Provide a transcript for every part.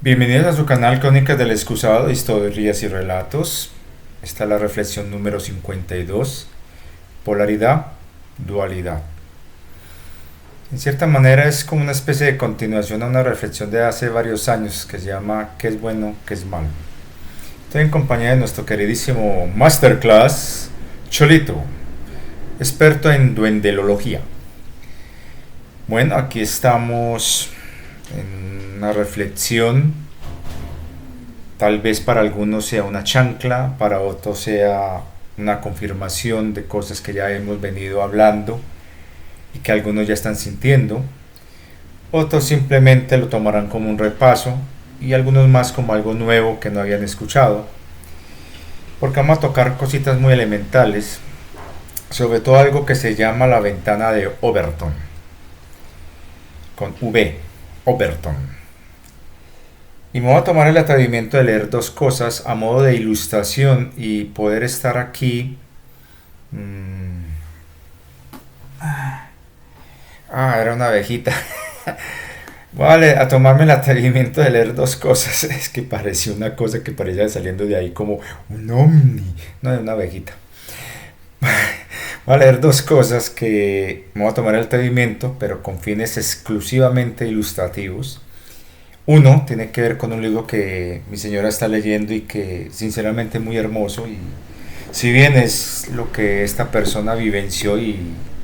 Bienvenidos a su canal Crónicas del Excusado, Historias y Relatos. Esta es la reflexión número 52. Polaridad, dualidad. En cierta manera es como una especie de continuación a una reflexión de hace varios años que se llama ¿Qué es bueno, qué es malo? Estoy en compañía de nuestro queridísimo Masterclass, Cholito, experto en duendelología. Bueno, aquí estamos en una reflexión. Tal vez para algunos sea una chancla, para otros sea una confirmación de cosas que ya hemos venido hablando y que algunos ya están sintiendo. Otros simplemente lo tomarán como un repaso y algunos más como algo nuevo que no habían escuchado. Porque vamos a tocar cositas muy elementales, sobre todo algo que se llama la ventana de Overton, con V, Overton. Y me voy a tomar el atrevimiento de leer dos cosas a modo de ilustración y poder estar aquí. Era una abejita. Vale, a tomarme el atrevimiento de leer dos cosas. Es que pareció una cosa que parecía saliendo de ahí como un ovni. No, de una abejita. Voy a leer dos cosas que me voy a tomar el atrevimiento, pero con fines exclusivamente ilustrativos. Uno tiene que ver con un libro que mi señora está leyendo y que sinceramente es muy hermoso, y si bien es lo que esta persona vivenció y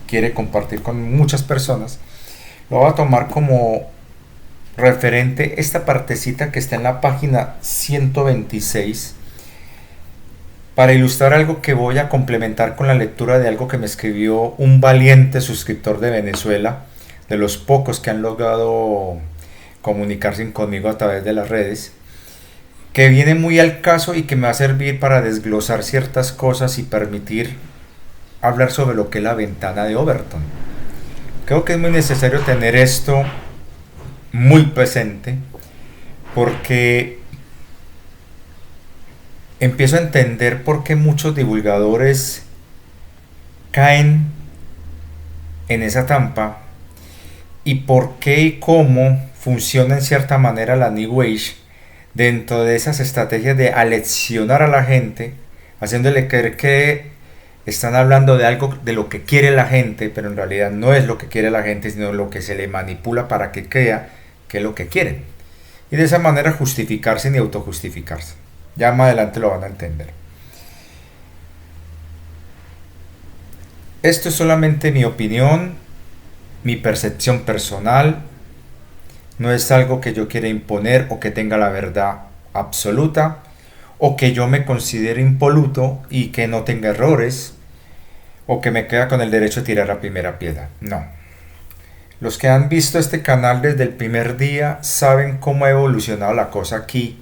quiere compartir con muchas personas, lo voy a tomar como referente esta partecita que está en la página 126 para ilustrar algo que voy a complementar con la lectura de algo que me escribió un valiente suscriptor de Venezuela, de los pocos que han logrado comunicarse conmigo a través de las redes, que viene muy al caso y que me va a servir para desglosar ciertas cosas y permitir hablar sobre lo que es la ventana de Overton. Creo que es muy necesario tener esto muy presente porque empiezo a entender por qué muchos divulgadores caen en esa trampa y por qué y cómo funciona en cierta manera la New Age dentro de esas estrategias de aleccionar a la gente, haciéndole creer que están hablando de algo de lo que quiere la gente, pero en realidad no es lo que quiere la gente, sino lo que se le manipula para que crea que es lo que quieren. Y de esa manera justificarse ni autojustificarse. Ya más adelante lo van a entender. Esto es solamente mi opinión, mi percepción personal. No es algo que yo quiera imponer o que tenga la verdad absoluta o que yo me considere impoluto y que no tenga errores o que me queda con el derecho de tirar la primera piedra. No. Los que han visto este canal desde el primer día saben cómo ha evolucionado la cosa aquí.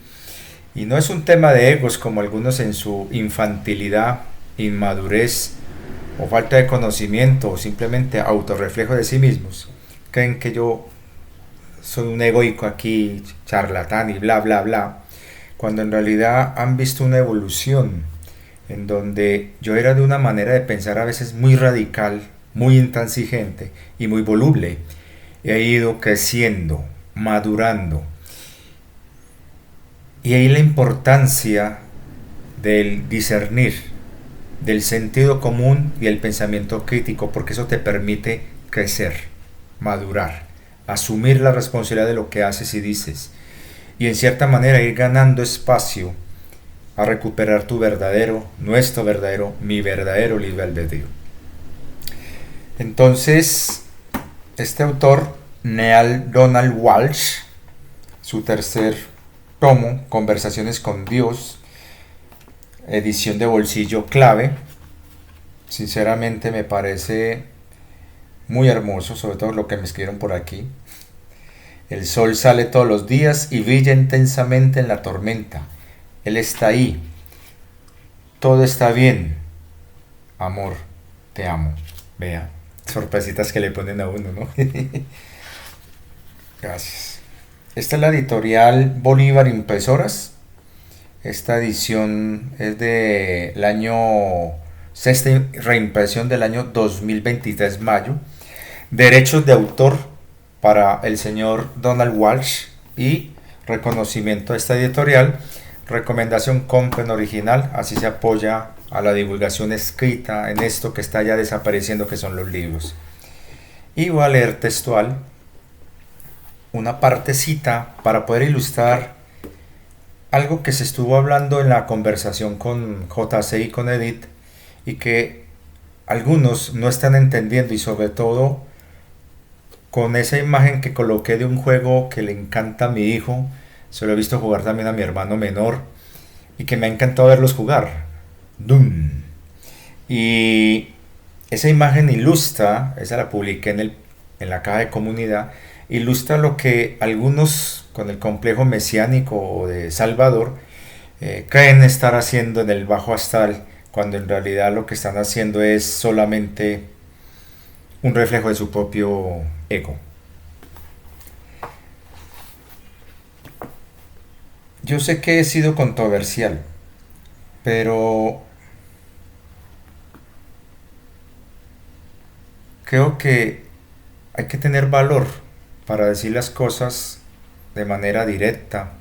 Y no es un tema de egos como algunos en su infantilidad, inmadurez o falta de conocimiento o simplemente autorreflejo de sí mismos. Creen que yo soy un egoico aquí, charlatán y bla bla bla, cuando en realidad han visto una evolución en donde yo era de una manera de pensar a veces muy radical, muy intransigente y muy voluble. He ido creciendo, madurando. Y ahí la importancia del discernir, del sentido común y el pensamiento crítico, porque eso te permite crecer, madurar, asumir la responsabilidad de lo que haces y dices, y en cierta manera ir ganando espacio a recuperar tu verdadero, nuestro verdadero, mi verdadero libre albedrío. Entonces, este autor, Neale Donald Walsch, su tercer tomo, Conversaciones con Dios, edición de bolsillo clave, sinceramente me parece muy hermoso, sobre todo lo que me escribieron por aquí. El sol sale todos los días y brilla intensamente en la tormenta. Él está ahí. Todo está bien. Amor, te amo. Vea, sorpresitas que le ponen a uno, ¿no? Gracias. Esta es la editorial Bolívar Impresoras. Esta edición es del año, sexta reimpresión del año 2023, mayo. Derechos de autor para el señor Donald Walsh y reconocimiento a esta editorial, recomendación compren original, así se apoya a la divulgación escrita en esto que está ya desapareciendo, que son los libros. Y voy a leer textual una partecita para poder ilustrar algo que se estuvo hablando en la conversación con JC y con Edith, y que algunos no están entendiendo, y sobre todo con esa imagen que coloqué de un juego que le encanta a mi hijo, se lo he visto jugar también a mi hermano menor, y que me ha encantado verlos jugar, Doom. Y esa imagen ilustra, esa la publiqué en la caja de comunidad, ilustra lo que algunos con el complejo mesiánico de Salvador creen estar haciendo en el bajo astral, cuando en realidad lo que están haciendo es solamente un reflejo de su propio ego. Yo sé que he sido controversial, pero creo que hay que tener valor para decir las cosas de manera directa,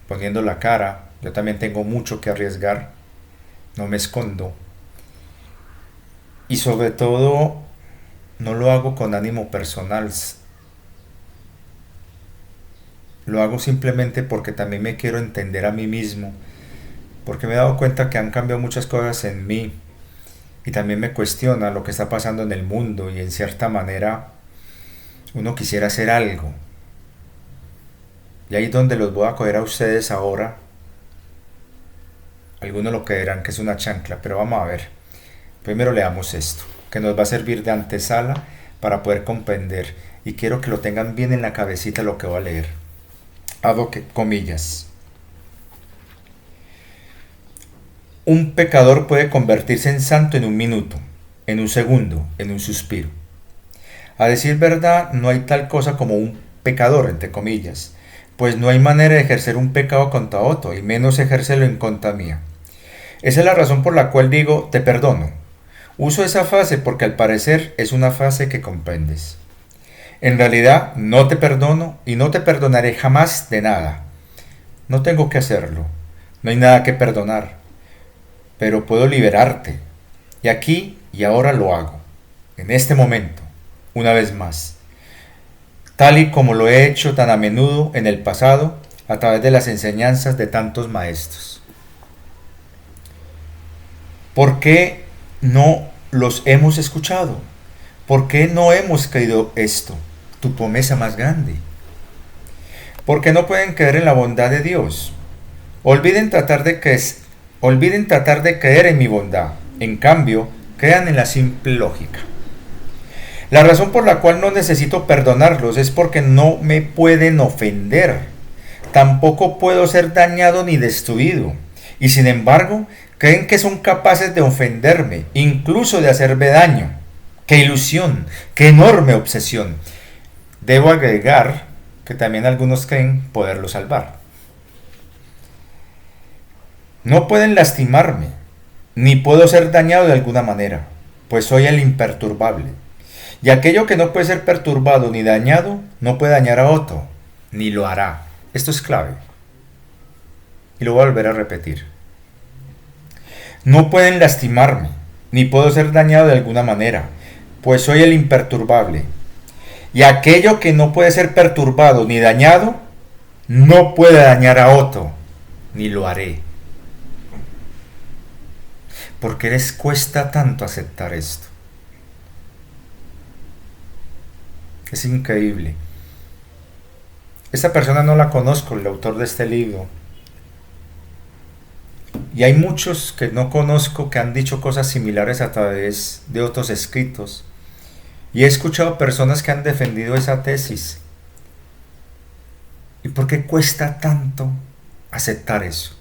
poniendo la cara. Yo también tengo mucho que arriesgar, no me escondo. Y sobre todo, no lo hago con ánimo personal. Lo hago simplemente porque también me quiero entender a mí mismo, porque me he dado cuenta que han cambiado muchas cosas en mí, y también me cuestiona lo que está pasando en el mundo, y en cierta manera uno quisiera hacer algo. Y ahí es donde los voy a coger a ustedes ahora. Algunos lo creerán que es una chancla, pero vamos a ver. Primero leamos esto, que nos va a servir de antesala para poder comprender. Y quiero que lo tengan bien en la cabecita lo que voy a leer. Abro comillas. Un pecador puede convertirse en santo en un minuto, en un segundo, en un suspiro. A decir verdad, no hay tal cosa como un pecador, entre comillas, pues no hay manera de ejercer un pecado contra otro, y menos ejercerlo en contra mía. Esa es la razón por la cual digo, te perdono. Uso esa frase porque al parecer es una frase que comprendes. En realidad, no te perdono y no te perdonaré jamás de nada. No tengo que hacerlo, no hay nada que perdonar, pero puedo liberarte. Y aquí y ahora lo hago, en este momento, una vez más, tal y como lo he hecho tan a menudo en el pasado a través de las enseñanzas de tantos maestros. ¿Por qué no los hemos escuchado? ¿Por qué no hemos creído esto, tu promesa más grande? ¿Por qué no pueden creer en la bondad de Dios? Olviden tratar de creer en mi bondad. En cambio, crean en la simple lógica. La razón por la cual no necesito perdonarlos es porque no me pueden ofender. Tampoco puedo ser dañado ni destruido. Y sin embargo, creen que son capaces de ofenderme, incluso de hacerme daño. ¡Qué ilusión! ¡Qué enorme obsesión! Debo agregar que también algunos creen poderlo salvar. No pueden lastimarme, ni puedo ser dañado de alguna manera, pues soy el imperturbable. Y aquello que no puede ser perturbado ni dañado, no puede dañar a otro, ni lo hará. Esto es clave. Y lo voy a volver a repetir. No pueden lastimarme, ni puedo ser dañado de alguna manera, pues soy el imperturbable. Y aquello que no puede ser perturbado ni dañado, no puede dañar a otro, ni lo haré. ¿Por qué les cuesta tanto aceptar esto? Es increíble. Esta persona no la conozco, el autor de este libro. Y hay muchos que no conozco que han dicho cosas similares a través de otros escritos. Y he escuchado personas que han defendido esa tesis. ¿Y por qué cuesta tanto aceptar eso?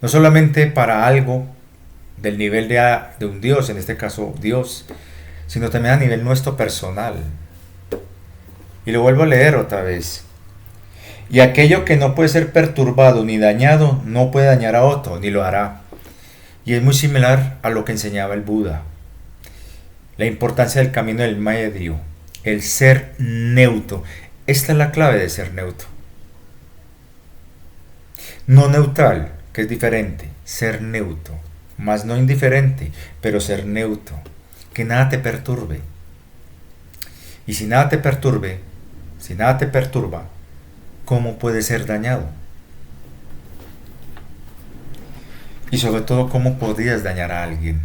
No solamente para algo del nivel de un Dios, en este caso Dios, sino también a nivel nuestro personal. Y lo vuelvo a leer otra vez. Y aquello que no puede ser perturbado ni dañado, no puede dañar a otro, ni lo hará. Y es muy similar a lo que enseñaba el Buda. La importancia del camino del medio, el ser neutro, Esta es la clave de ser neutro. No neutral, que es diferente, ser neutro, más no indiferente, pero ser neutro, que nada te perturbe. Y si nada te perturbe, si nada te perturba, ¿cómo puedes ser dañado? Y sobre todo, ¿cómo podrías dañar a alguien?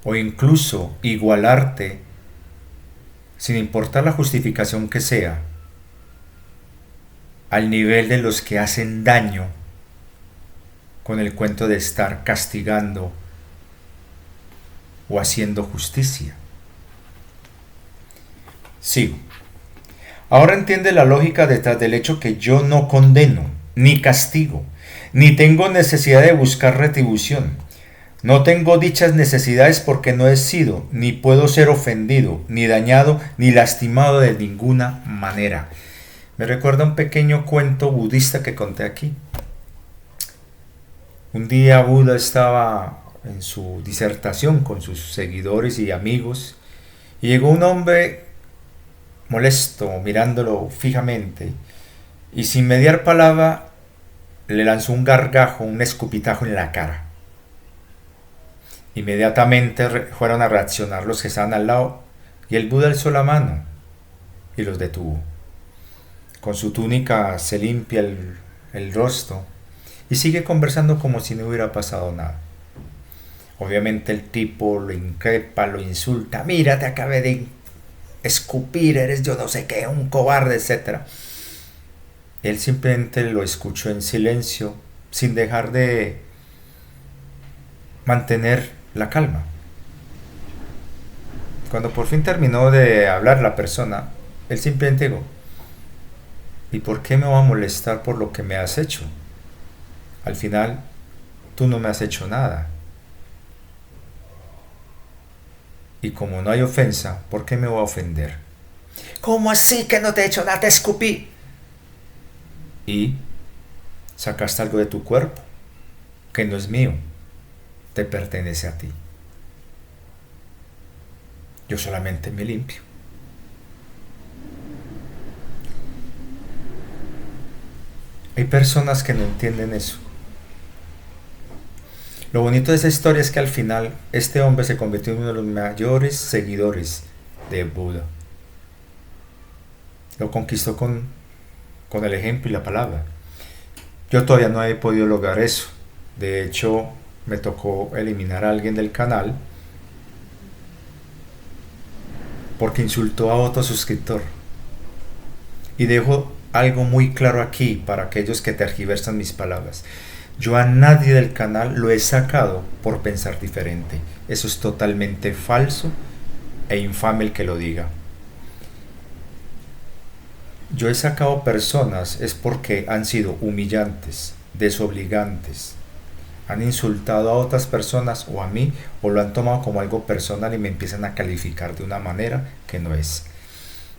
O incluso igualarte, sin importar la justificación que sea, al nivel de los que hacen daño con el cuento de estar castigando o haciendo justicia. Sigo. Ahora entiende la lógica detrás del hecho que yo no condeno, ni castigo, ni tengo necesidad de buscar retribución. No tengo dichas necesidades porque no he sido, ni puedo ser ofendido, ni dañado, ni lastimado de ninguna manera. Me recuerda un pequeño cuento budista que conté aquí. Un día Buda estaba en su disertación con sus seguidores y amigos y llegó un hombre molesto mirándolo fijamente y sin mediar palabra le lanzó un gargajo, un escupitajo en la cara. Inmediatamente fueron a reaccionar los que estaban al lado y el Buda alzó la mano y los detuvo. Con su túnica se limpia el rostro y sigue conversando como si no hubiera pasado nada. Obviamente el tipo lo increpa, lo insulta, mira, te acabé de escupir, eres yo no sé qué, un cobarde, etc. Él simplemente lo escuchó en silencio, sin dejar de mantener la calma. Cuando por fin terminó de hablar la persona, él simplemente dijo, ¿y por qué me voy a molestar por lo que me has hecho? Al final, tú no me has hecho nada. Y como no hay ofensa, ¿por qué me voy a ofender? ¿Cómo así que no te he hecho nada? Te escupí. Y sacaste algo de tu cuerpo, que no es mío, te pertenece a ti. Yo solamente me limpio. Hay personas que no entienden eso. Lo bonito de esa historia es que al final este hombre se convirtió en uno de los mayores seguidores de Buda. Lo conquistó con el ejemplo y la palabra. Yo todavía no he podido lograr eso. De hecho, me tocó eliminar a alguien del canal porque insultó a otro suscriptor. Y dejo algo muy claro aquí para aquellos que tergiversan mis palabras. Yo a nadie del canal lo he sacado por pensar diferente. Eso es totalmente falso e infame el que lo diga. Yo he sacado personas es porque han sido humillantes, desobligantes, han insultado a otras personas o a mí o lo han tomado como algo personal y me empiezan a calificar de una manera que no es.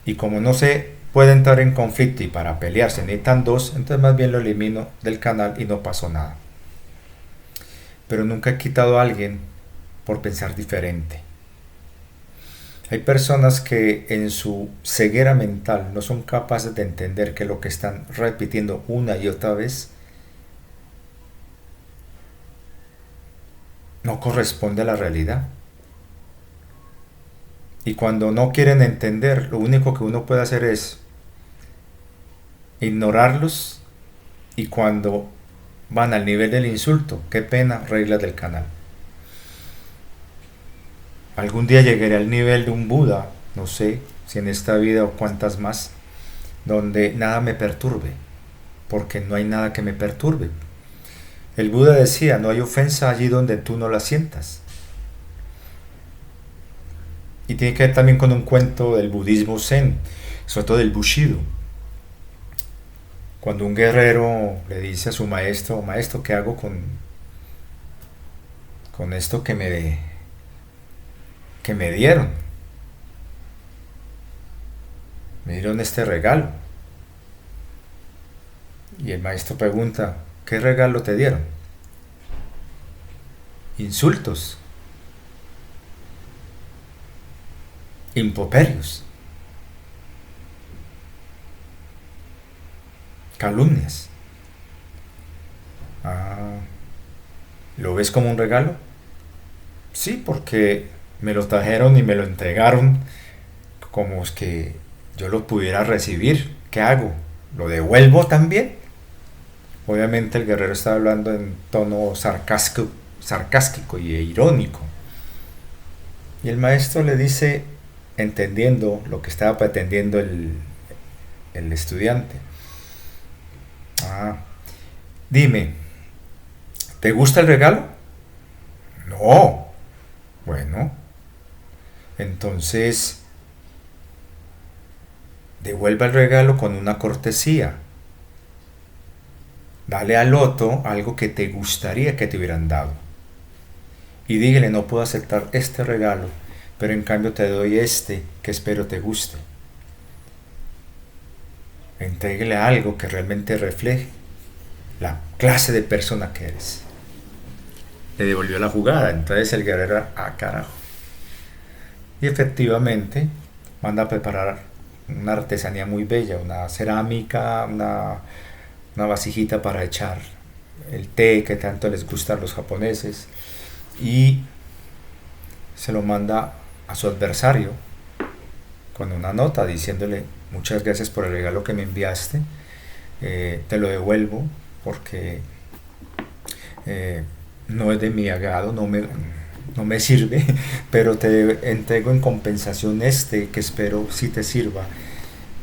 Y como no se puede entrar en conflicto y para pelearse necesitan dos, entonces más bien lo elimino del canal y no pasó nada. Pero nunca he quitado a alguien por pensar diferente. Hay personas que en su ceguera mental no son capaces de entender que lo que están repitiendo una y otra vez no corresponde a la realidad. Y cuando no quieren entender, lo único que uno puede hacer es ignorarlos y cuando van al nivel del insulto, qué pena, reglas del canal. Algún día llegaré al nivel de un Buda, no sé si en esta vida o cuántas más, donde nada me perturbe, porque no hay nada que me perturbe. El Buda decía, no hay ofensa allí donde tú no la sientas. Y tiene que ver también con un cuento del budismo zen, sobre todo del Bushido. Cuando un guerrero le dice a su maestro, maestro, ¿qué hago con esto que me dieron? Me dieron este regalo. Y el maestro pregunta, ¿qué regalo te dieron? Insultos, improperios. calumnias. Ah, ¿lo ves como un regalo? Sí, porque me lo trajeron y me lo entregaron como es que yo lo pudiera recibir. ¿Qué hago? ¿Lo devuelvo también? Obviamente el guerrero está hablando en tono sarcástico y irónico. Y el maestro le dice, entendiendo lo que estaba pretendiendo el estudiante. Ah, dime, ¿te gusta el regalo? No. Bueno, entonces devuelva el regalo con una cortesía. Dale al otro algo que te gustaría que te hubieran dado. Y dígale, no puedo aceptar este regalo, pero en cambio te doy este que espero te guste. Entréguele algo que realmente refleje la clase de persona que eres. Le devolvió la jugada, entonces el guerrero, carajo. Y efectivamente manda a preparar una artesanía muy bella, una cerámica, una vasijita para echar el té que tanto les gusta a los japoneses, y se lo manda a su adversario con una nota diciéndole muchas gracias por el regalo que me enviaste, te lo devuelvo porque no es de mi agrado, no me sirve, pero te entrego en compensación este que espero si te sirva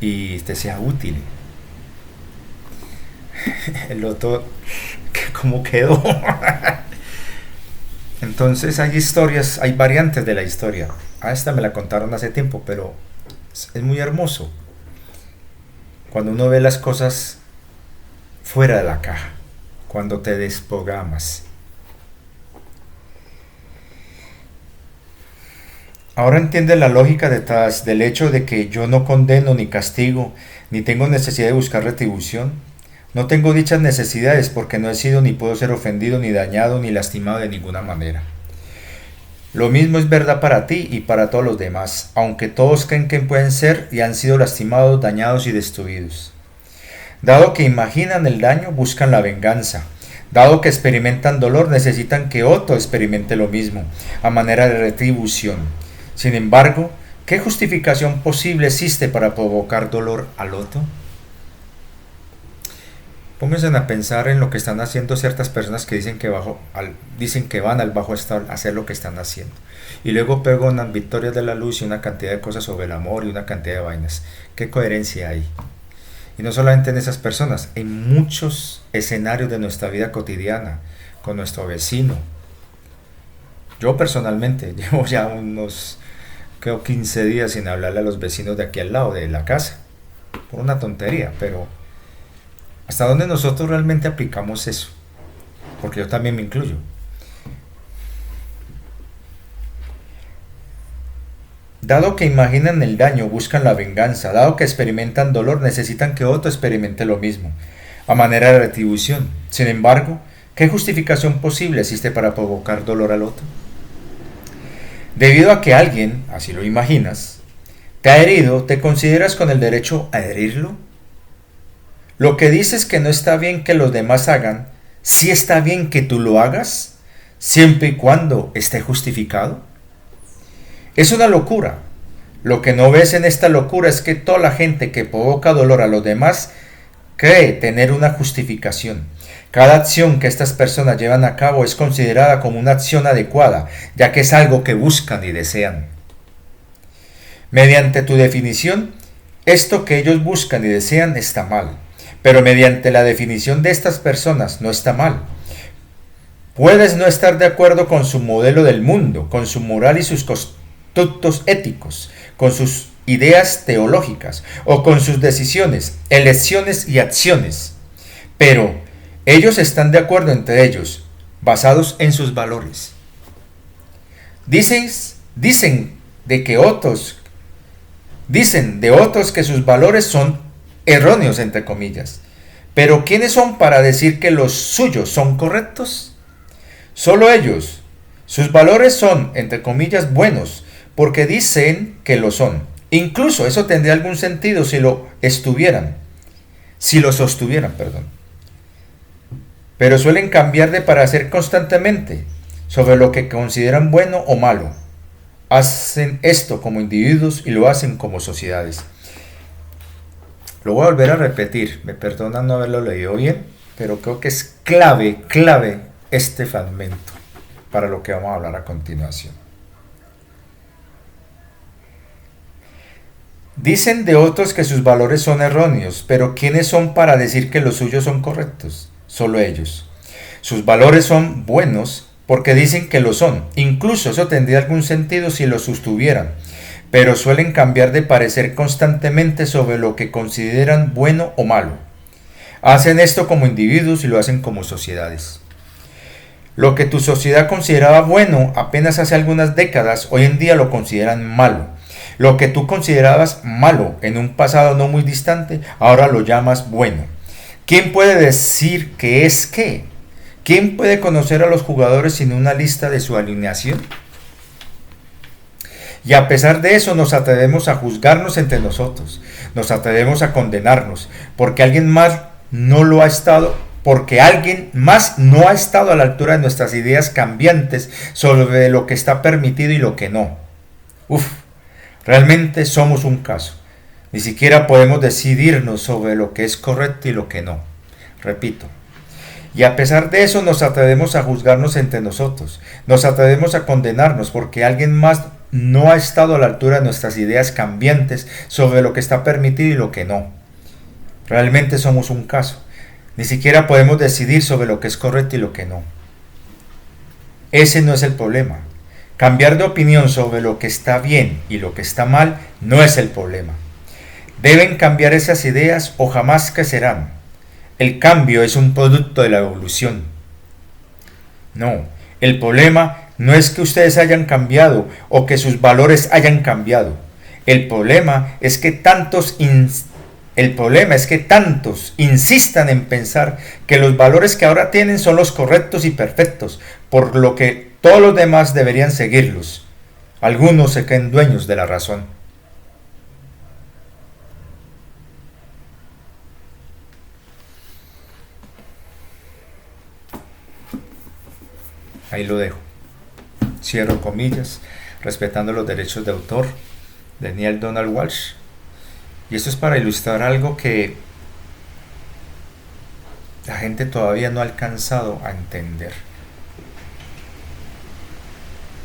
y te sea útil. El otro, ¿cómo quedó? Entonces hay historias, hay variantes de la historia. Esta me la contaron hace tiempo, pero es muy hermoso cuando uno ve las cosas fuera de la caja, cuando te desprogramas. Ahora entiende la lógica detrás del hecho de que yo no condeno ni castigo, ni tengo necesidad de buscar retribución. No tengo dichas necesidades porque no he sido ni puedo ser ofendido, ni dañado, ni lastimado de ninguna manera. Lo mismo es verdad para ti y para todos los demás, aunque todos creen que pueden ser y han sido lastimados, dañados y destruidos. Dado que imaginan el daño, buscan la venganza. Dado que experimentan dolor, necesitan que otro experimente lo mismo, a manera de retribución. Sin embargo, ¿qué justificación posible existe para provocar dolor al otro? Pónganse a pensar en lo que están haciendo ciertas personas que dicen que van al bajo estado a hacer lo que están haciendo. Y luego pregonan victorias de la luz y una cantidad de cosas sobre el amor y una cantidad de vainas. ¿Qué coherencia hay? Y no solamente en esas personas, en muchos escenarios de nuestra vida cotidiana, con nuestro vecino. Yo personalmente llevo ya unos, creo, 15 días sin hablarle a los vecinos de aquí al lado de la casa. Por una tontería, pero ¿hasta dónde nosotros realmente aplicamos eso? Porque yo también me incluyo. Dado que imaginan el daño, buscan la venganza. Dado que experimentan dolor, necesitan que otro experimente lo mismo, a manera de retribución. Sin embargo, ¿qué justificación posible existe para provocar dolor al otro? Debido a que alguien, así lo imaginas, te ha herido, ¿te consideras con el derecho a herirlo? Lo que dices que no está bien que los demás hagan, ¿sí está bien que tú lo hagas, siempre y cuando esté justificado? Es una locura. Lo que no ves en esta locura es que toda la gente que provoca dolor a los demás cree tener una justificación. Cada acción que estas personas llevan a cabo es considerada como una acción adecuada, ya que es algo que buscan y desean. Mediante tu definición, esto que ellos buscan y desean está mal. Pero mediante la definición de estas personas no está mal. Puedes no estar de acuerdo con su modelo del mundo, con su moral y sus conductos éticos, con sus ideas teológicas o con sus decisiones, elecciones y acciones. Pero ellos están de acuerdo entre ellos, basados en sus valores. Dicen de otros que sus valores son erróneos, entre comillas. Pero ¿quiénes son para decir que los suyos son correctos? Solo ellos. Sus valores son, entre comillas, buenos, porque dicen que lo son. Incluso eso tendría algún sentido si lo estuvieran. si lo sostuvieran, perdón. Pero suelen cambiar de parecer constantemente sobre lo que consideran bueno o malo. Hacen esto como individuos y lo hacen como sociedades. Lo voy a volver a repetir, me perdonan no haberlo leído bien, pero creo que es clave este fragmento para lo que vamos a hablar a continuación. Dicen de otros que sus valores son erróneos, pero ¿quiénes son para decir que los suyos son correctos? Solo ellos. Sus valores son buenos porque dicen que lo son. Incluso eso tendría algún sentido si lo sostuvieran, pero suelen cambiar de parecer constantemente sobre lo que consideran bueno o malo. Hacen esto como individuos y lo hacen como sociedades. Lo que tu sociedad consideraba bueno apenas hace algunas décadas, hoy en día lo consideran malo. Lo que tú considerabas malo en un pasado no muy distante, ahora lo llamas bueno. ¿Quién puede decir qué es qué? ¿Quién puede conocer a los jugadores sin una lista de su alineación? Y a pesar de eso nos atrevemos a juzgarnos entre nosotros, nos atrevemos a condenarnos, porque alguien más no lo ha estado, porque alguien más no ha estado a la altura de nuestras ideas cambiantes sobre lo que está permitido y lo que no. Realmente somos un caso. Ni siquiera podemos decidirnos sobre lo que es correcto y lo que no. Repito. Y a pesar de eso nos atrevemos a juzgarnos entre nosotros. Nos atrevemos a condenarnos porque alguien más no ha estado a la altura de nuestras ideas cambiantes sobre lo que está permitido y lo que no. Realmente somos un caso. Ni siquiera podemos decidir sobre lo que es correcto y lo que no. Ese no es el problema. Cambiar de opinión sobre lo que está bien y lo que está mal no es el problema. Deben cambiar esas ideas o jamás crecerán. El cambio es un producto de la evolución. No, el problema no es que ustedes hayan cambiado o que sus valores hayan cambiado. El problema es que tantos insistan en pensar que los valores que ahora tienen son los correctos y perfectos, por lo que todos los demás deberían seguirlos. Algunos se creen dueños de la razón. Ahí lo dejo. Cierro comillas, respetando los derechos de autor de Neale Donald Walsch. Y esto es para ilustrar algo que la gente todavía no ha alcanzado a entender.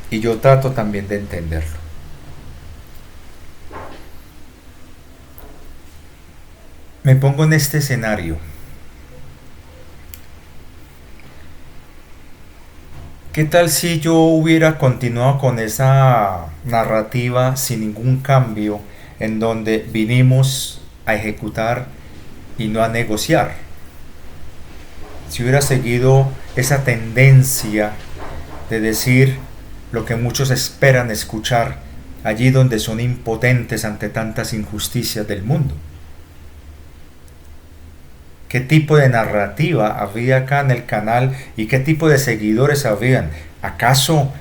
Y yo trato también de entenderlo. Me pongo en este escenario. ¿Qué tal si yo hubiera continuado con esa narrativa sin ningún cambio, en donde vinimos a ejecutar y no a negociar? Si hubiera seguido esa tendencia de decir lo que muchos esperan escuchar allí donde son impotentes ante tantas injusticias del mundo. ¿Qué tipo de narrativa había acá en el canal y qué tipo de seguidores habían? ¿Acaso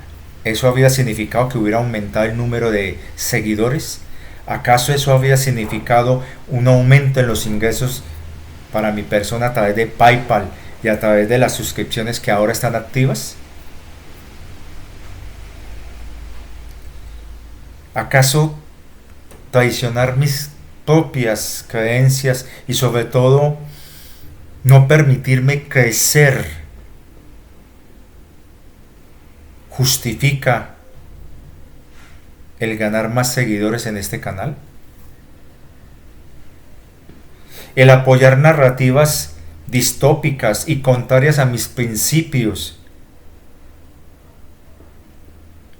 eso había significado que hubiera aumentado el número de seguidores? ¿Acaso eso había significado un aumento en los ingresos para mi persona a través de PayPal y a través de las suscripciones que ahora están activas? ¿Acaso traicionar mis propias creencias y sobre todo no permitirme crecer justifica el ganar más seguidores en este canal? El apoyar narrativas distópicas y contrarias a mis principios.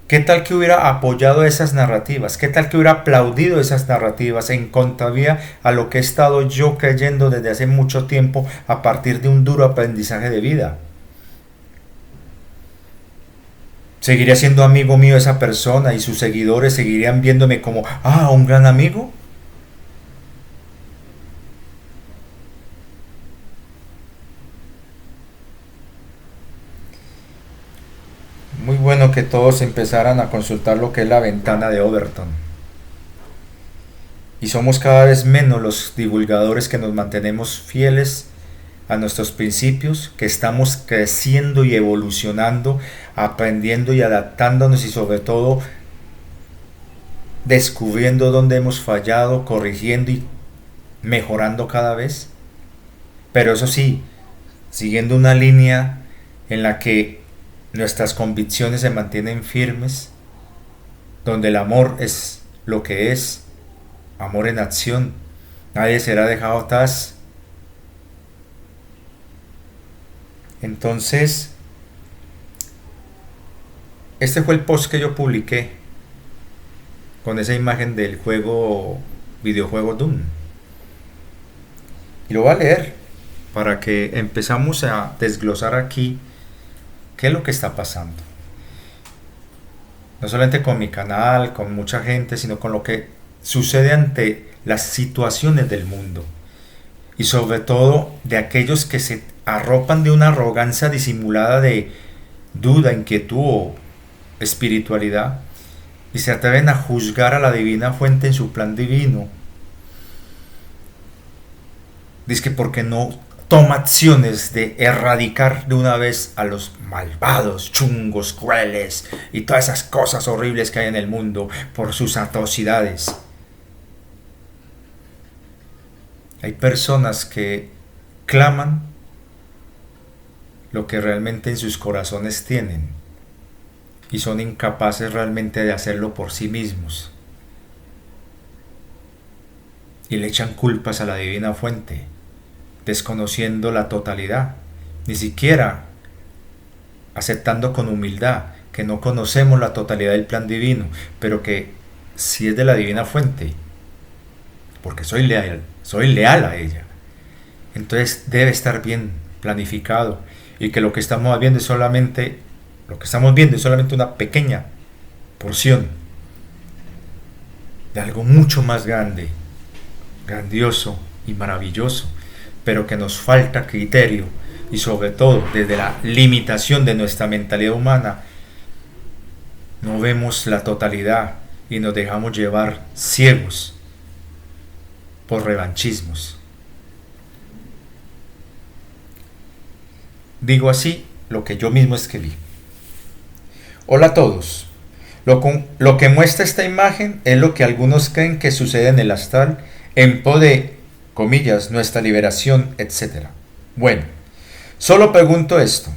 ¿Qué tal que hubiera apoyado esas narrativas? ¿Qué tal que hubiera aplaudido esas narrativas en contravía a lo que he estado yo creyendo desde hace mucho tiempo a partir de un duro aprendizaje de vida? ¿Seguiría siendo amigo mío esa persona y sus seguidores seguirían viéndome como, un gran amigo? Muy bueno que todos empezaran a consultar lo que es la ventana de Overton. y somos cada vez menos los divulgadores que nos mantenemos fieles a nuestros principios, que estamos creciendo y evolucionando, aprendiendo y adaptándonos y sobre todo descubriendo dónde hemos fallado, corrigiendo y mejorando cada vez. Pero eso sí, siguiendo una línea en la que nuestras convicciones se mantienen firmes, donde el amor es lo que es, amor en acción, nadie será dejado atrás. Entonces, este fue el post que yo publiqué con esa imagen del videojuego Doom. Y lo voy a leer para que empezamos a desglosar aquí qué es lo que está pasando. No solamente con mi canal, con mucha gente, sino con lo que sucede ante las situaciones del mundo. Y sobre todo de aquellos que se arropan de una arrogancia disimulada de duda, inquietud o espiritualidad y se atreven a juzgar a la divina fuente en su plan divino. Dice que porque no toma acciones de erradicar de una vez a los malvados, chungos, crueles y todas esas cosas horribles que hay en el mundo por sus atrocidades. Hay personas que claman lo que realmente en sus corazones tienen y son incapaces realmente de hacerlo por sí mismos. Y le echan culpas a la divina fuente, desconociendo la totalidad, ni siquiera aceptando con humildad que no conocemos la totalidad del plan divino, pero que si es de la divina fuente, porque soy leal a ella, entonces debe estar bien planificado y que lo que estamos viendo es solamente una pequeña porción de algo mucho más grande, grandioso y maravilloso, pero que nos falta criterio y sobre todo desde la limitación de nuestra mentalidad humana no vemos la totalidad y nos dejamos llevar ciegos por revanchismos. Digo así lo que yo mismo escribí. Hola a todos. Lo que muestra esta imagen es lo que algunos creen que sucede en el astral en pos de, comillas, nuestra liberación, etc. Bueno, solo pregunto esto.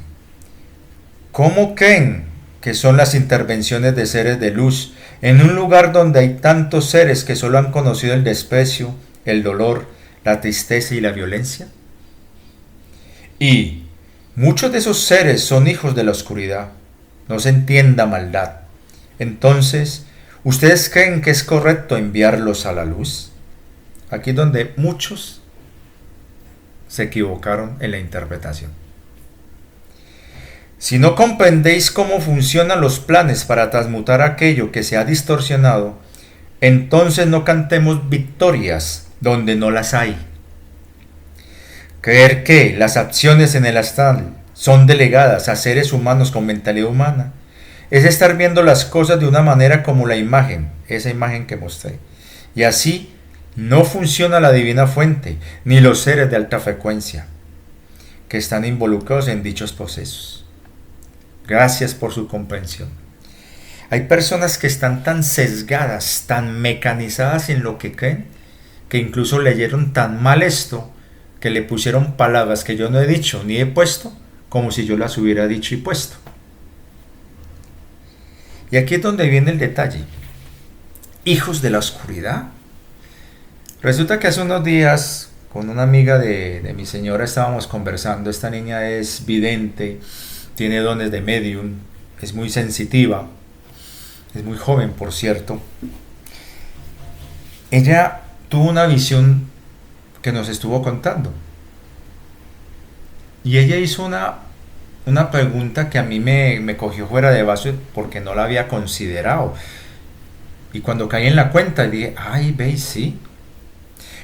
¿Cómo creen que son las intervenciones de seres de luz en un lugar donde hay tantos seres que solo han conocido el desprecio, el dolor, la tristeza y la violencia? Y muchos de esos seres son hijos de la oscuridad. No se entienda maldad. Entonces, ¿ustedes creen que es correcto enviarlos a la luz? Aquí es donde muchos se equivocaron en la interpretación. Si no comprendéis cómo funcionan los planes para transmutar aquello que se ha distorsionado, entonces no cantemos victorias donde no las hay. Creer que las acciones en el astral son delegadas a seres humanos con mentalidad humana es estar viendo las cosas de una manera como la imagen, esa imagen que mostré. Y así no funciona la divina fuente ni los seres de alta frecuencia que están involucrados en dichos procesos. Gracias por su comprensión. Hay personas que están tan sesgadas, tan mecanizadas en lo que creen, que incluso leyeron tan mal esto que le pusieron palabras que yo no he dicho ni he puesto, como si yo las hubiera dicho y puesto. Y aquí es donde viene el detalle. Hijos de la oscuridad. Resulta que hace unos días con una amiga de mi señora estábamos conversando. Esta niña es vidente, tiene dones de medium, es muy sensitiva, es muy joven, por cierto. Ella tuvo una visión que nos estuvo contando. Y ella hizo una pregunta que a mí me cogió fuera de base porque no la había considerado. Y cuando caí en la cuenta dije, ay, veis, sí.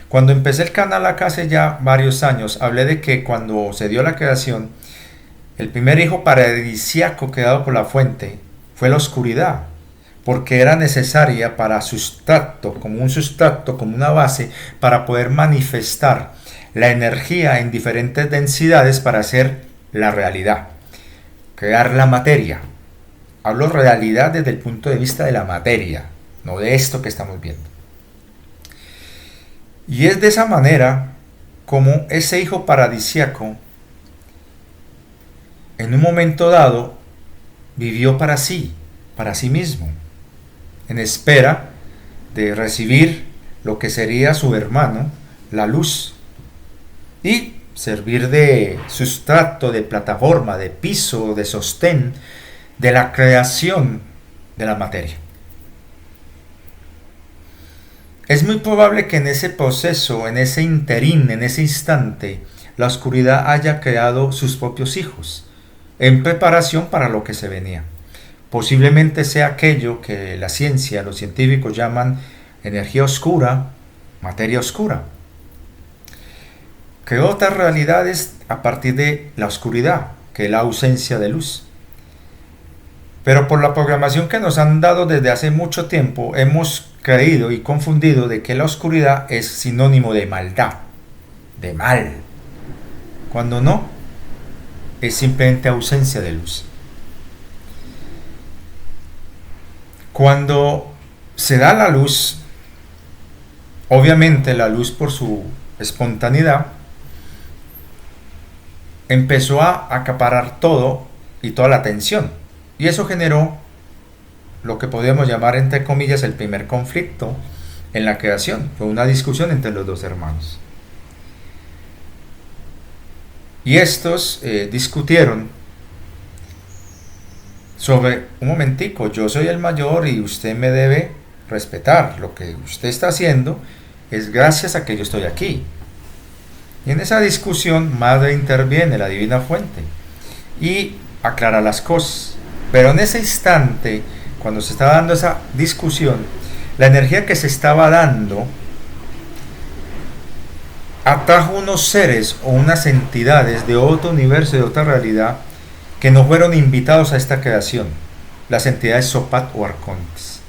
Cuando empecé el canal acá hace ya varios años, hablé de que cuando se dio la creación, el primer hijo paradisíaco creado por la fuente fue la oscuridad, porque era necesaria para sustrato, como una base, para poder manifestar la energía en diferentes densidades para hacer la realidad, crear la materia. Hablo realidad desde el punto de vista de la materia, no de esto que estamos viendo. Y es de esa manera como ese hijo paradisiaco, en un momento dado, vivió para sí mismo, en espera de recibir lo que sería su hermano, la luz, y servir de sustrato, de plataforma, de piso, de sostén de la creación de la materia. Es muy probable que en ese proceso, en ese interín, en ese instante, la oscuridad haya creado sus propios hijos, en preparación para lo que se venía. Posiblemente sea aquello que la ciencia, los científicos llaman energía oscura, materia oscura. Creó otras realidades a partir de la oscuridad, que es la ausencia de luz. Pero por la programación que nos han dado desde hace mucho tiempo, hemos creído y confundido de que la oscuridad es sinónimo de maldad, de mal, cuando no, es simplemente ausencia de luz. Cuando se da la luz, obviamente la luz por su espontaneidad, empezó a acaparar todo y toda la atención. Y eso generó lo que podríamos llamar, entre comillas, el primer conflicto en la creación. Fue una discusión entre los dos hermanos. Y estos discutieron sobre, un momentico, yo soy el mayor y usted me debe respetar. Lo que usted está haciendo es gracias a que yo estoy aquí. Y en esa discusión, Madre interviene, la divina fuente, y aclara las cosas. Pero en ese instante, cuando se estaba dando esa discusión, la energía que se estaba dando atrajo unos seres o unas entidades de otro universo, de otra realidad, que no fueron invitados a esta creación, las entidades Sopat o arcontes.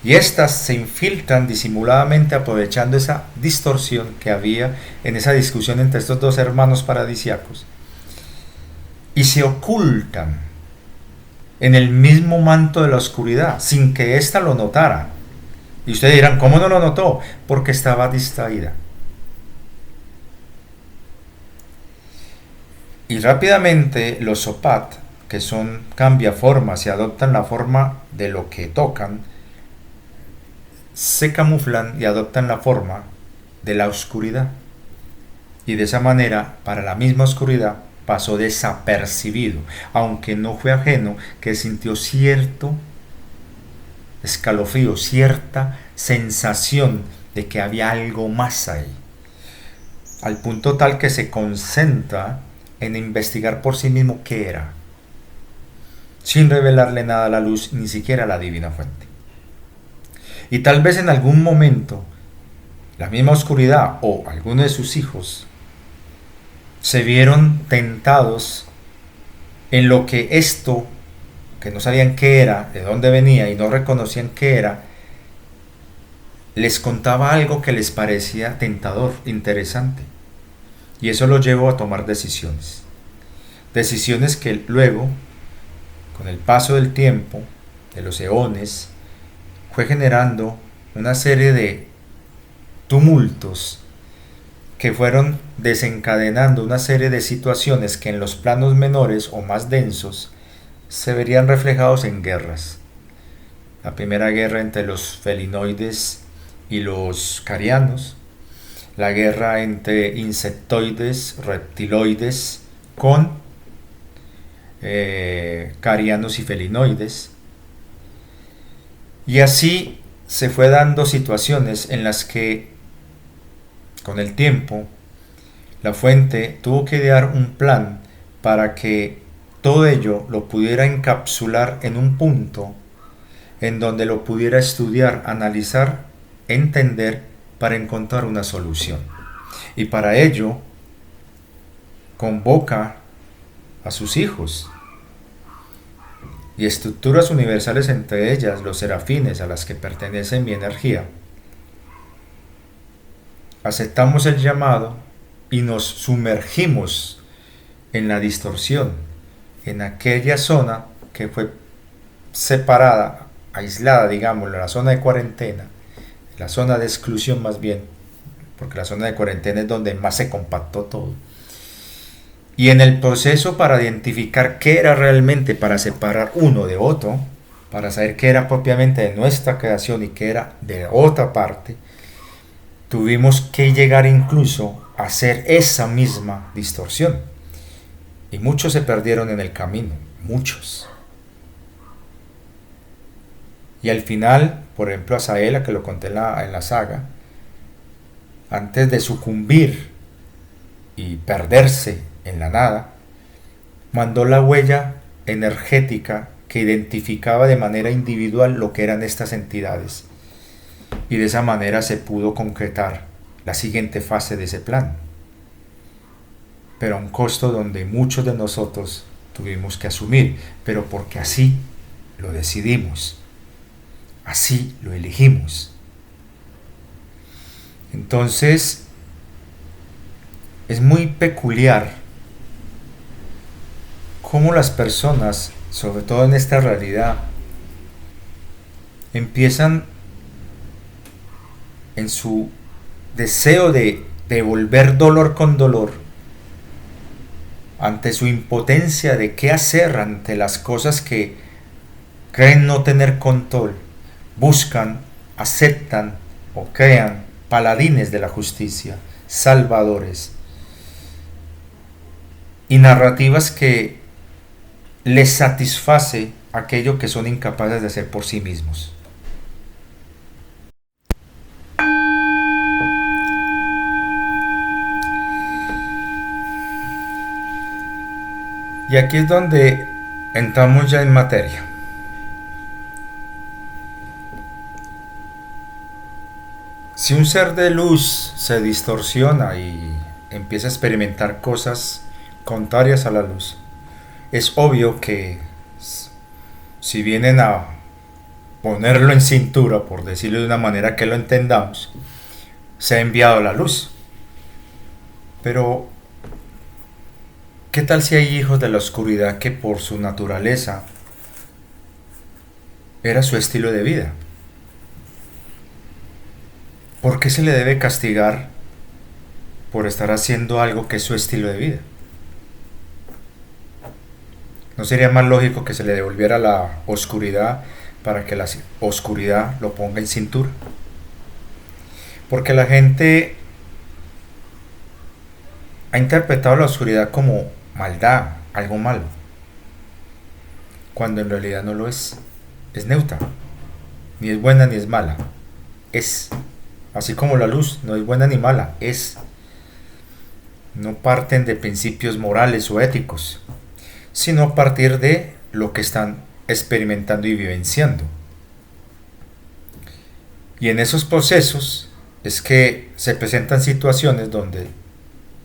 Y estas se infiltran disimuladamente, aprovechando esa distorsión que había en esa discusión entre estos dos hermanos paradisiacos, y se ocultan en el mismo manto de la oscuridad, sin que ésta lo notara. Y ustedes dirán, ¿cómo no lo notó? Porque estaba distraída. Y rápidamente los Sopat, que son cambiaformas y adoptan la forma de lo que tocan, se camuflan y adoptan la forma de la oscuridad. Y de esa manera, para la misma oscuridad, pasó desapercibido, aunque no fue ajeno, que sintió cierto escalofrío, cierta sensación de que había algo más ahí, al punto tal que se concentra en investigar por sí mismo qué era, sin revelarle nada a la luz, ni siquiera a la divina fuente. Y tal vez en algún momento la misma oscuridad o alguno de sus hijos se vieron tentados en lo que esto, que no sabían qué era, de dónde venía y no reconocían qué era, les contaba algo que les parecía tentador, interesante. Y eso los llevó a tomar decisiones. Decisiones que luego, con el paso del tiempo, de los eones, fue generando una serie de tumultos que fueron desencadenando una serie de situaciones que en los planos menores o más densos se verían reflejados en guerras. La primera guerra entre los felinoides y los carianos, la guerra entre insectoides, reptiloides con carianos y felinoides, y así se fue dando situaciones en las que con el tiempo la fuente tuvo que idear un plan para que todo ello lo pudiera encapsular en un punto en donde lo pudiera estudiar, analizar, entender para encontrar una solución. Y para ello convoca a sus hijos y estructuras universales, entre ellas los serafines a las que pertenece mi energía, aceptamos el llamado y nos sumergimos en la distorsión, en aquella zona que fue separada, aislada, digamos, la zona de cuarentena, la zona de exclusión más bien, porque la zona de cuarentena es donde más se compactó todo. Y en el proceso para identificar qué era realmente, para separar uno de otro, para saber qué era propiamente de nuestra creación y qué era de otra parte, tuvimos que llegar incluso a hacer esa misma distorsión. Y muchos se perdieron en el camino, muchos. Y al final, por ejemplo, a Saela, que lo conté en la saga, antes de sucumbir y perderse en la nada, mandó la huella energética que identificaba de manera individual lo que eran estas entidades. Y de esa manera se pudo concretar la siguiente fase de ese plan. Pero a un costo donde muchos de nosotros tuvimos que asumir, pero porque así lo decidimos, así lo elegimos. Entonces, es muy peculiar cómo las personas, sobre todo en esta realidad, empiezan en su deseo de devolver dolor con dolor, ante su impotencia de qué hacer ante las cosas que creen no tener control, buscan, aceptan o crean paladines de la justicia, salvadores, y narrativas que les satisface aquello que son incapaces de hacer por sí mismos. Y aquí es donde entramos ya en materia. Si un ser de luz se distorsiona y empieza a experimentar cosas contrarias a la luz, es obvio que si vienen a ponerlo en cintura, por decirlo de una manera que lo entendamos, se ha enviado la luz. Pero ¿qué tal si hay hijos de la oscuridad que por su naturaleza era su estilo de vida? ¿Por qué se le debe castigar por estar haciendo algo que es su estilo de vida? ¿No sería más lógico que se le devolviera la oscuridad para que la oscuridad lo ponga en cintura? Porque la gente ha interpretado la oscuridad como maldad, algo malo, cuando en realidad no lo es. Es neutra, ni es buena ni es mala, es. Así como la luz no es buena ni mala, es. No parten de principios morales o éticos, sino a partir de lo que están experimentando y vivenciando. Y en esos procesos es que se presentan situaciones donde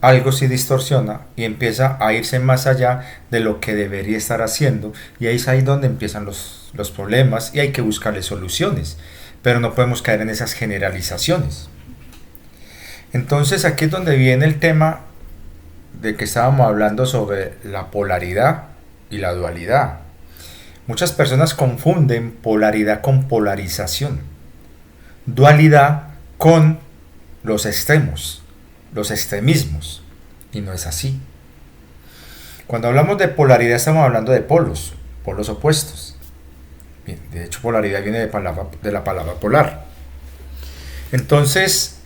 algo se distorsiona y empieza a irse más allá de lo que debería estar haciendo, y ahí es ahí donde empiezan los problemas y hay que buscarle soluciones, pero no podemos caer en esas generalizaciones. Entonces aquí es donde viene el tema de que estábamos hablando sobre la polaridad y la dualidad. Muchas personas confunden polaridad con polarización, dualidad con los extremos, los extremismos, y no es así. Cuando hablamos de polaridad estamos hablando de polos, polos opuestos. Bien, de hecho polaridad viene de la palabra polar. Entonces,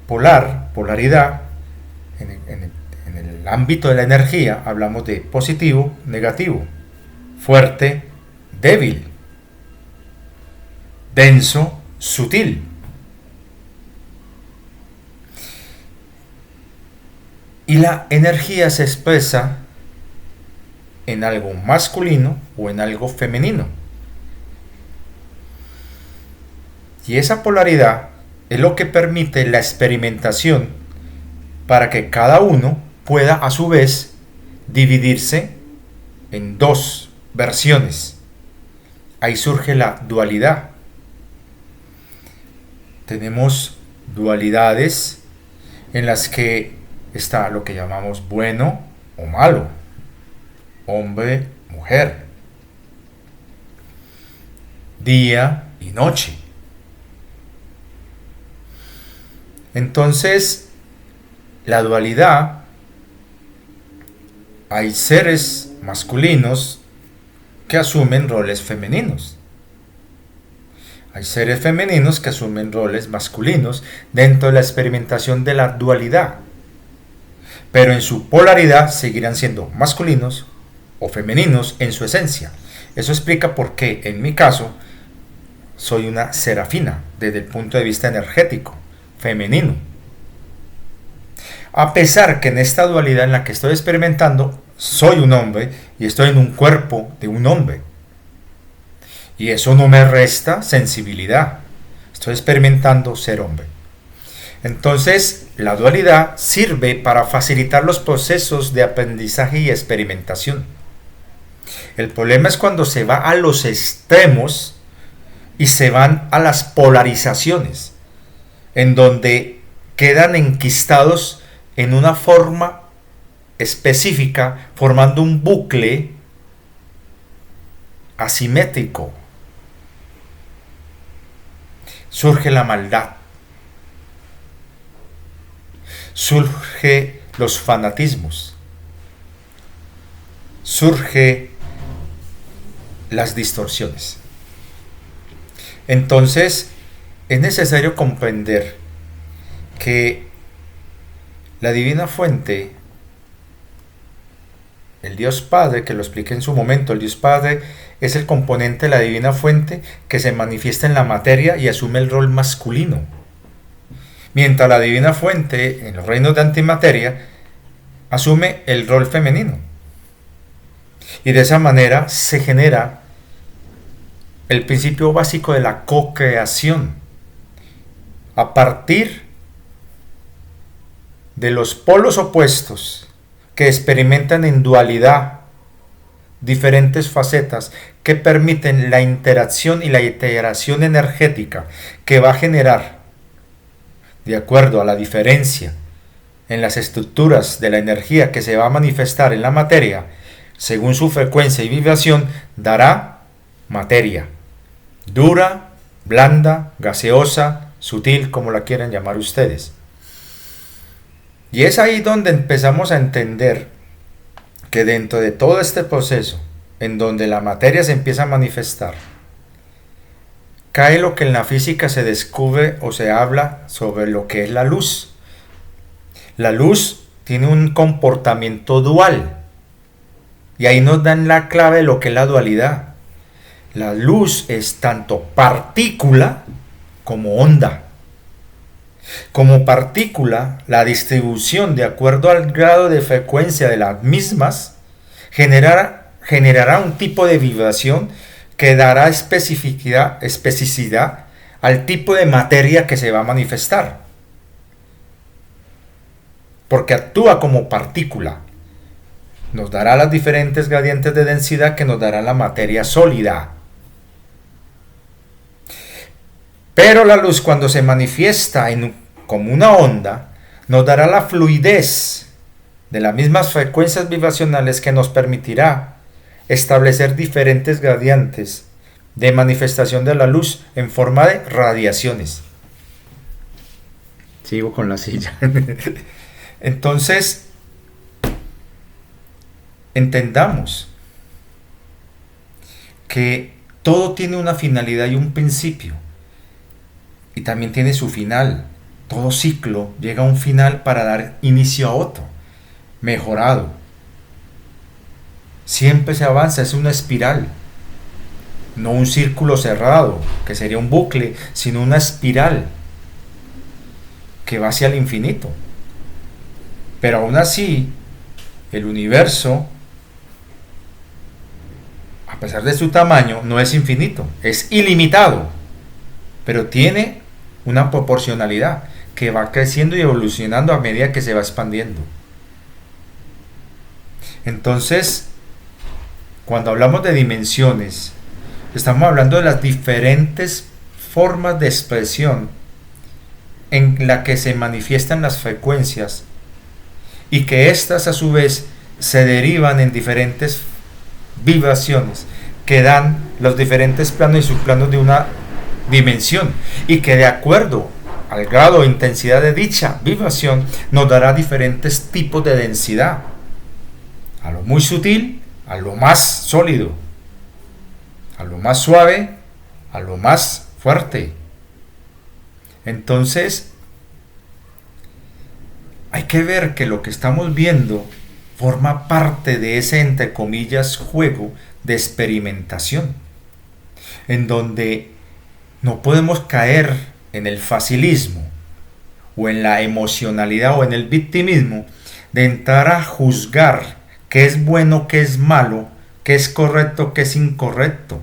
polaridad, en el ámbito de la energía hablamos de positivo, negativo, fuerte, débil, denso, sutil. Y la energía se expresa en algo masculino o en algo femenino. Y esa polaridad es lo que permite la experimentación para que cada uno pueda a su vez dividirse en dos versiones. Ahí surge la dualidad. Tenemos dualidades en las que está lo que llamamos bueno o malo, hombre, mujer, día y noche. Entonces, la dualidad, hay seres masculinos que asumen roles femeninos. Hay seres femeninos que asumen roles masculinos dentro de la experimentación de la dualidad. Pero en su polaridad seguirán siendo masculinos o femeninos en su esencia. Eso explica por qué, en mi caso, soy una serafina desde el punto de vista energético, femenino. A pesar que en esta dualidad en la que estoy experimentando, soy un hombre y estoy en un cuerpo de un hombre. Y eso no me resta sensibilidad. Estoy experimentando ser hombre. Entonces, la dualidad sirve para facilitar los procesos de aprendizaje y experimentación. El problema es cuando se va a los extremos y se van a las polarizaciones, en donde quedan enquistados en una forma específica, formando un bucle asimétrico. Surge la maldad, surge los fanatismos, surge las distorsiones. Entonces, es necesario comprender que la divina fuente, el Dios Padre, que lo expliqué en su momento, el Dios Padre es el componente de la divina fuente que se manifiesta en la materia y asume el rol masculino. Mientras la divina fuente, en los reinos de antimateria, asume el rol femenino. Y de esa manera se genera el principio básico de la co-creación. A partir de los polos opuestos que experimentan en dualidad diferentes facetas que permiten la interacción y la integración energética que va a generar, de acuerdo a la diferencia en las estructuras de la energía que se va a manifestar en la materia, según su frecuencia y vibración, dará materia, dura, blanda, gaseosa, sutil, como la quieran llamar ustedes. Y es ahí donde empezamos a entender que dentro de todo este proceso, en donde la materia se empieza a manifestar, cae lo que en la física se descubre o se habla sobre lo que es la luz. La luz tiene un comportamiento dual. Y ahí nos dan la clave de lo que es la dualidad. La luz es tanto partícula como onda. Como partícula, la distribución de acuerdo al grado de frecuencia de las mismas generará un tipo de vibración que dará especificidad al tipo de materia que se va a manifestar. Porque actúa como partícula. Nos dará las diferentes gradientes de densidad que nos dará la materia sólida. Pero la luz, cuando se manifiesta como una onda, nos dará la fluidez de las mismas frecuencias vibracionales que nos permitirá establecer diferentes gradientes de manifestación de la luz en forma de radiaciones. Sigo con la silla. Entonces, entendamos que todo tiene una finalidad y un principio. Y también tiene su final. Todo ciclo llega a un final para dar inicio a otro, mejorado. Siempre se avanza, es una espiral. No un círculo cerrado, que sería un bucle, sino una espiral que va hacia el infinito. Pero aún así, el universo, a pesar de su tamaño, no es infinito, es ilimitado, pero tiene una proporcionalidad que va creciendo y evolucionando a medida que se va expandiendo. Entonces, Cuando hablamos de dimensiones, estamos hablando de las diferentes formas de expresión en la que se manifiestan las frecuencias y que éstas a su vez se derivan en diferentes vibraciones que dan los diferentes planos y subplanos de una dimensión y que de acuerdo al grado o intensidad de dicha vibración nos dará diferentes tipos de densidad, a lo muy sutil, a lo más sólido, a lo más suave, a lo más fuerte. Entonces hay que ver que lo que estamos viendo forma parte de ese, entre comillas, juego de experimentación, en donde no podemos caer en el facilismo o en la emocionalidad o en el victimismo de entrar a juzgar qué es bueno, qué es malo, qué es correcto, qué es incorrecto.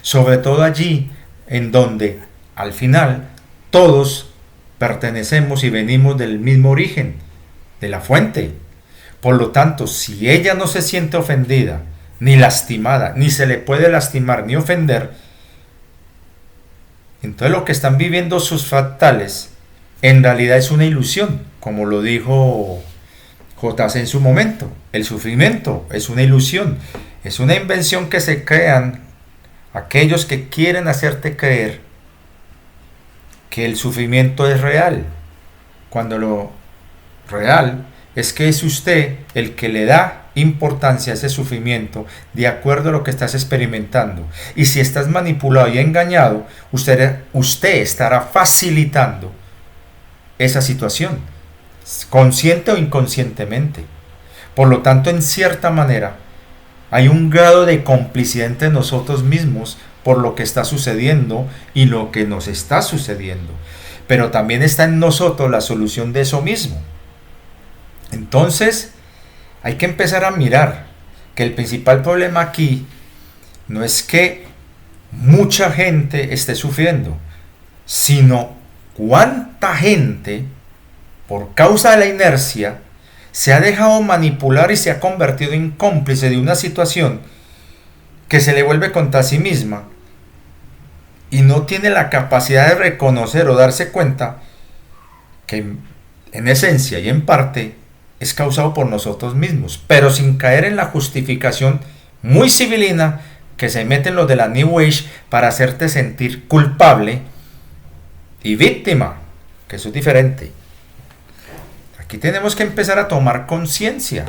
Sobre todo allí en donde al final todos pertenecemos y venimos del mismo origen, de la fuente. Por lo tanto, si ella no se siente ofendida, ni lastimada, ni se le puede lastimar ni ofender, entonces lo que están viviendo sus fractales en realidad es una ilusión, como lo dijo J.C. en su momento. El sufrimiento es una ilusión, es una invención que se crean aquellos que quieren hacerte creer que el sufrimiento es real, cuando lo real es que es usted el que le da importancia a ese sufrimiento de acuerdo a lo que estás experimentando. Y si estás manipulado y engañado, usted estará facilitando esa situación, consciente o inconscientemente. Por lo tanto, en cierta manera, hay un grado de complicidad entre nosotros mismos por lo que está sucediendo y lo que nos está sucediendo. Pero también está en nosotros la solución de eso mismo. Entonces, hay que empezar a mirar que el principal problema aquí no es que mucha gente esté sufriendo, sino cuánta gente, por causa de la inercia, se ha dejado manipular y se ha convertido en cómplice de una situación que se le vuelve contra sí misma y no tiene la capacidad de reconocer o darse cuenta que en esencia y en parte es causado por nosotros mismos, pero sin caer en la justificación muy civilina que se meten los de la New Age para hacerte sentir culpable y víctima, que eso es diferente. Aquí tenemos que empezar a tomar conciencia.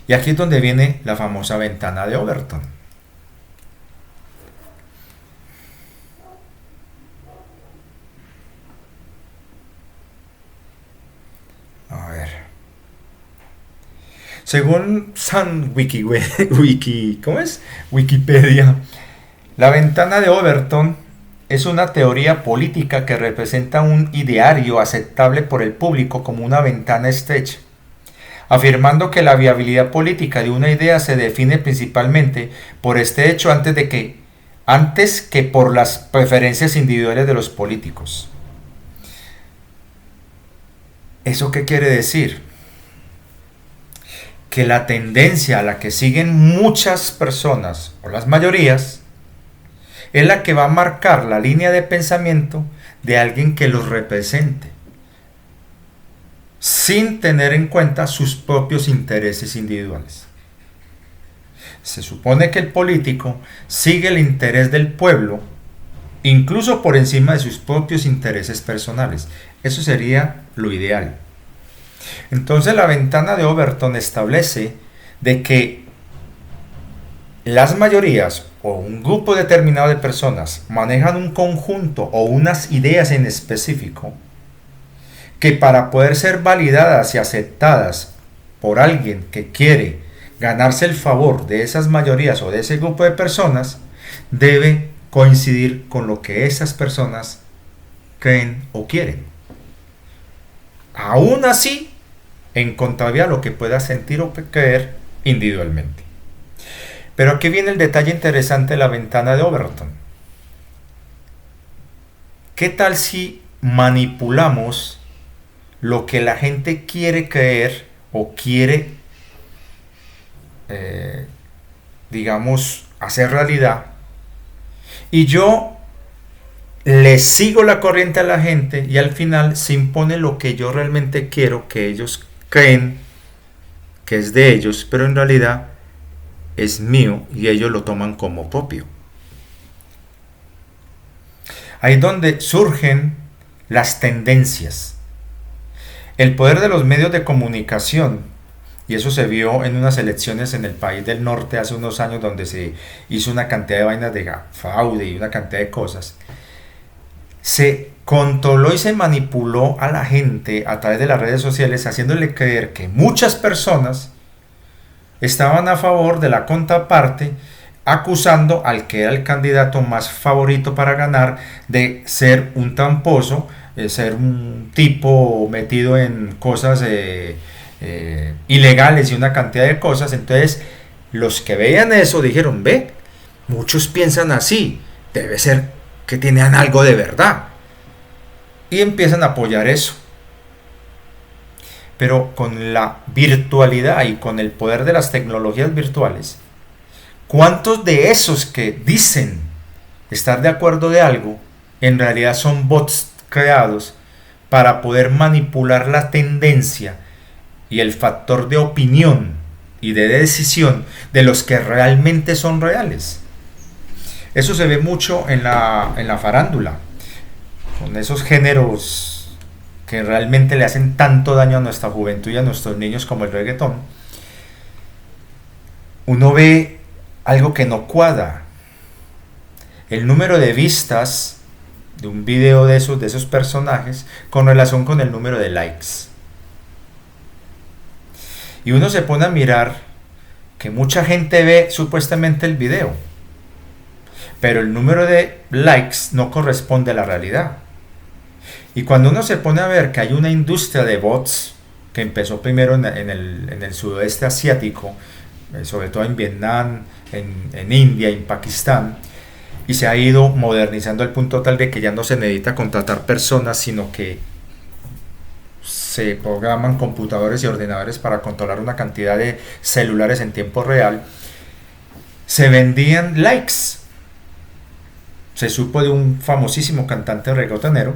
Y aquí es donde viene la famosa ventana de Overton. A ver. Según San Wikipedia, la ventana de Overton es una teoría política que representa un ideario aceptable por el público como una ventana estrecha, afirmando que la viabilidad política de una idea se define principalmente por este hecho antes que por las preferencias individuales de los políticos. ¿Eso qué quiere decir? Que la tendencia a la que siguen muchas personas, o las mayorías, es la que va a marcar la línea de pensamiento de alguien que los represente, sin tener en cuenta sus propios intereses individuales. Se supone que el político sigue el interés del pueblo, incluso por encima de sus propios intereses personales. Eso sería lo ideal. Entonces la ventana de Overton establece de que las mayorías o un grupo determinado de personas manejan un conjunto o unas ideas en específico que para poder ser validadas y aceptadas por alguien que quiere ganarse el favor de esas mayorías o de ese grupo de personas, debe coincidir con lo que esas personas creen o quieren. Aún así, en contravía a lo que pueda sentir o creer individualmente. Pero aquí viene el detalle interesante de la ventana de Overton. ¿Qué tal si manipulamos lo que la gente quiere creer o quiere eh, digamos, hacer realidad, y yo le sigo la corriente a la gente y al final se impone lo que yo realmente quiero, que ellos creen que es de ellos, pero en realidad es mío y ellos lo toman como propio. Ahí es donde surgen las tendencias. El poder de los medios de comunicación, y eso se vio en unas elecciones en el país del norte hace unos años donde se hizo una cantidad de vainas de fraude y una cantidad de cosas, se controló y se manipuló a la gente a través de las redes sociales, haciéndole creer que muchas personas estaban a favor de la contraparte, acusando al que era el candidato más favorito para ganar de ser un tramposo, ser un tipo metido en cosas ilegales y una cantidad de cosas. Entonces los que veían eso dijeron, ve, muchos piensan así, debe ser que tenían algo de verdad, y empiezan a apoyar eso. Pero con la virtualidad y con el poder de las tecnologías virtuales, ¿cuántos de esos que dicen estar de acuerdo de algo en realidad son bots creados para poder manipular la tendencia y el factor de opinión y de decisión de los que realmente son reales? Eso se ve mucho en la farándula, con esos géneros que realmente le hacen tanto daño a nuestra juventud y a nuestros niños como el reggaetón. Uno ve algo que no cuadra. El número de vistas de un video de esos personajes con relación con el número de likes. Y uno se pone a mirar que mucha gente ve supuestamente el video, pero el número de likes no corresponde a la realidad. Y cuando uno se pone a ver que hay una industria de bots que empezó primero en el sudoeste asiático, sobre todo en Vietnam, en India, en Pakistán, y se ha ido modernizando al punto tal de que ya no se necesita contratar personas, sino que se programan computadores y ordenadores para controlar una cantidad de celulares en tiempo real. Se vendían likes. Se supo de un famosísimo cantante reggaetonero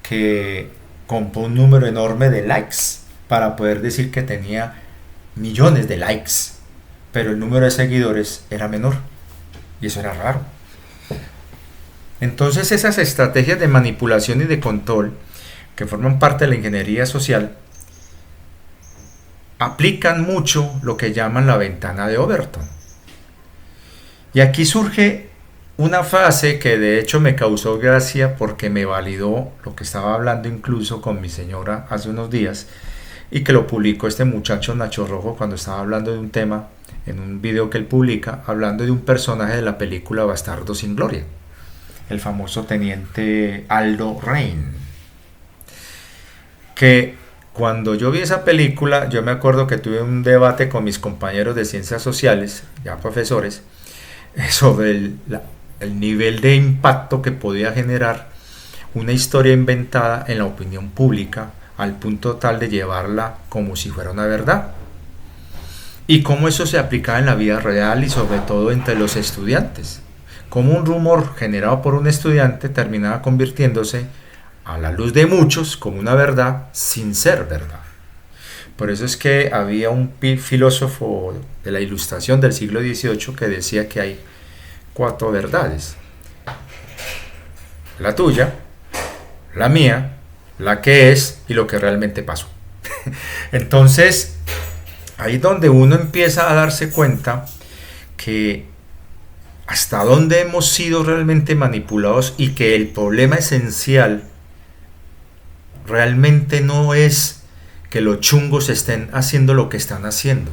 que compró un número enorme de likes para poder decir que tenía millones de likes, pero el número de seguidores era menor, y eso era raro. Entonces esas estrategias de manipulación y de control que forman parte de la ingeniería social aplican mucho lo que llaman la ventana de Overton. Y aquí surge una frase que de hecho me causó gracia porque me validó lo que estaba hablando incluso con mi señora hace unos días, y que lo publicó este muchacho Nacho Rojo cuando estaba hablando de un tema en un video que él publica, hablando de un personaje de la película Bastardos sin Gloria, el famoso teniente Aldo Rain, que cuando yo vi esa película, yo me acuerdo que tuve un debate con mis compañeros de ciencias sociales, ya profesores, sobre el nivel de impacto que podía generar una historia inventada en la opinión pública al punto tal de llevarla como si fuera una verdad, y cómo eso se aplicaba en la vida real y sobre todo entre los estudiantes, cómo un rumor generado por un estudiante terminaba convirtiéndose a la luz de muchos como una verdad sin ser verdad. Por eso es que había un filósofo de la Ilustración del siglo XVIII que decía que hay 4 verdades: la tuya, la mía, la que es y lo que realmente pasó. Entonces, ahí es donde uno empieza a darse cuenta que hasta dónde hemos sido realmente manipulados, y que el problema esencial realmente no es que los chungos estén haciendo lo que están haciendo,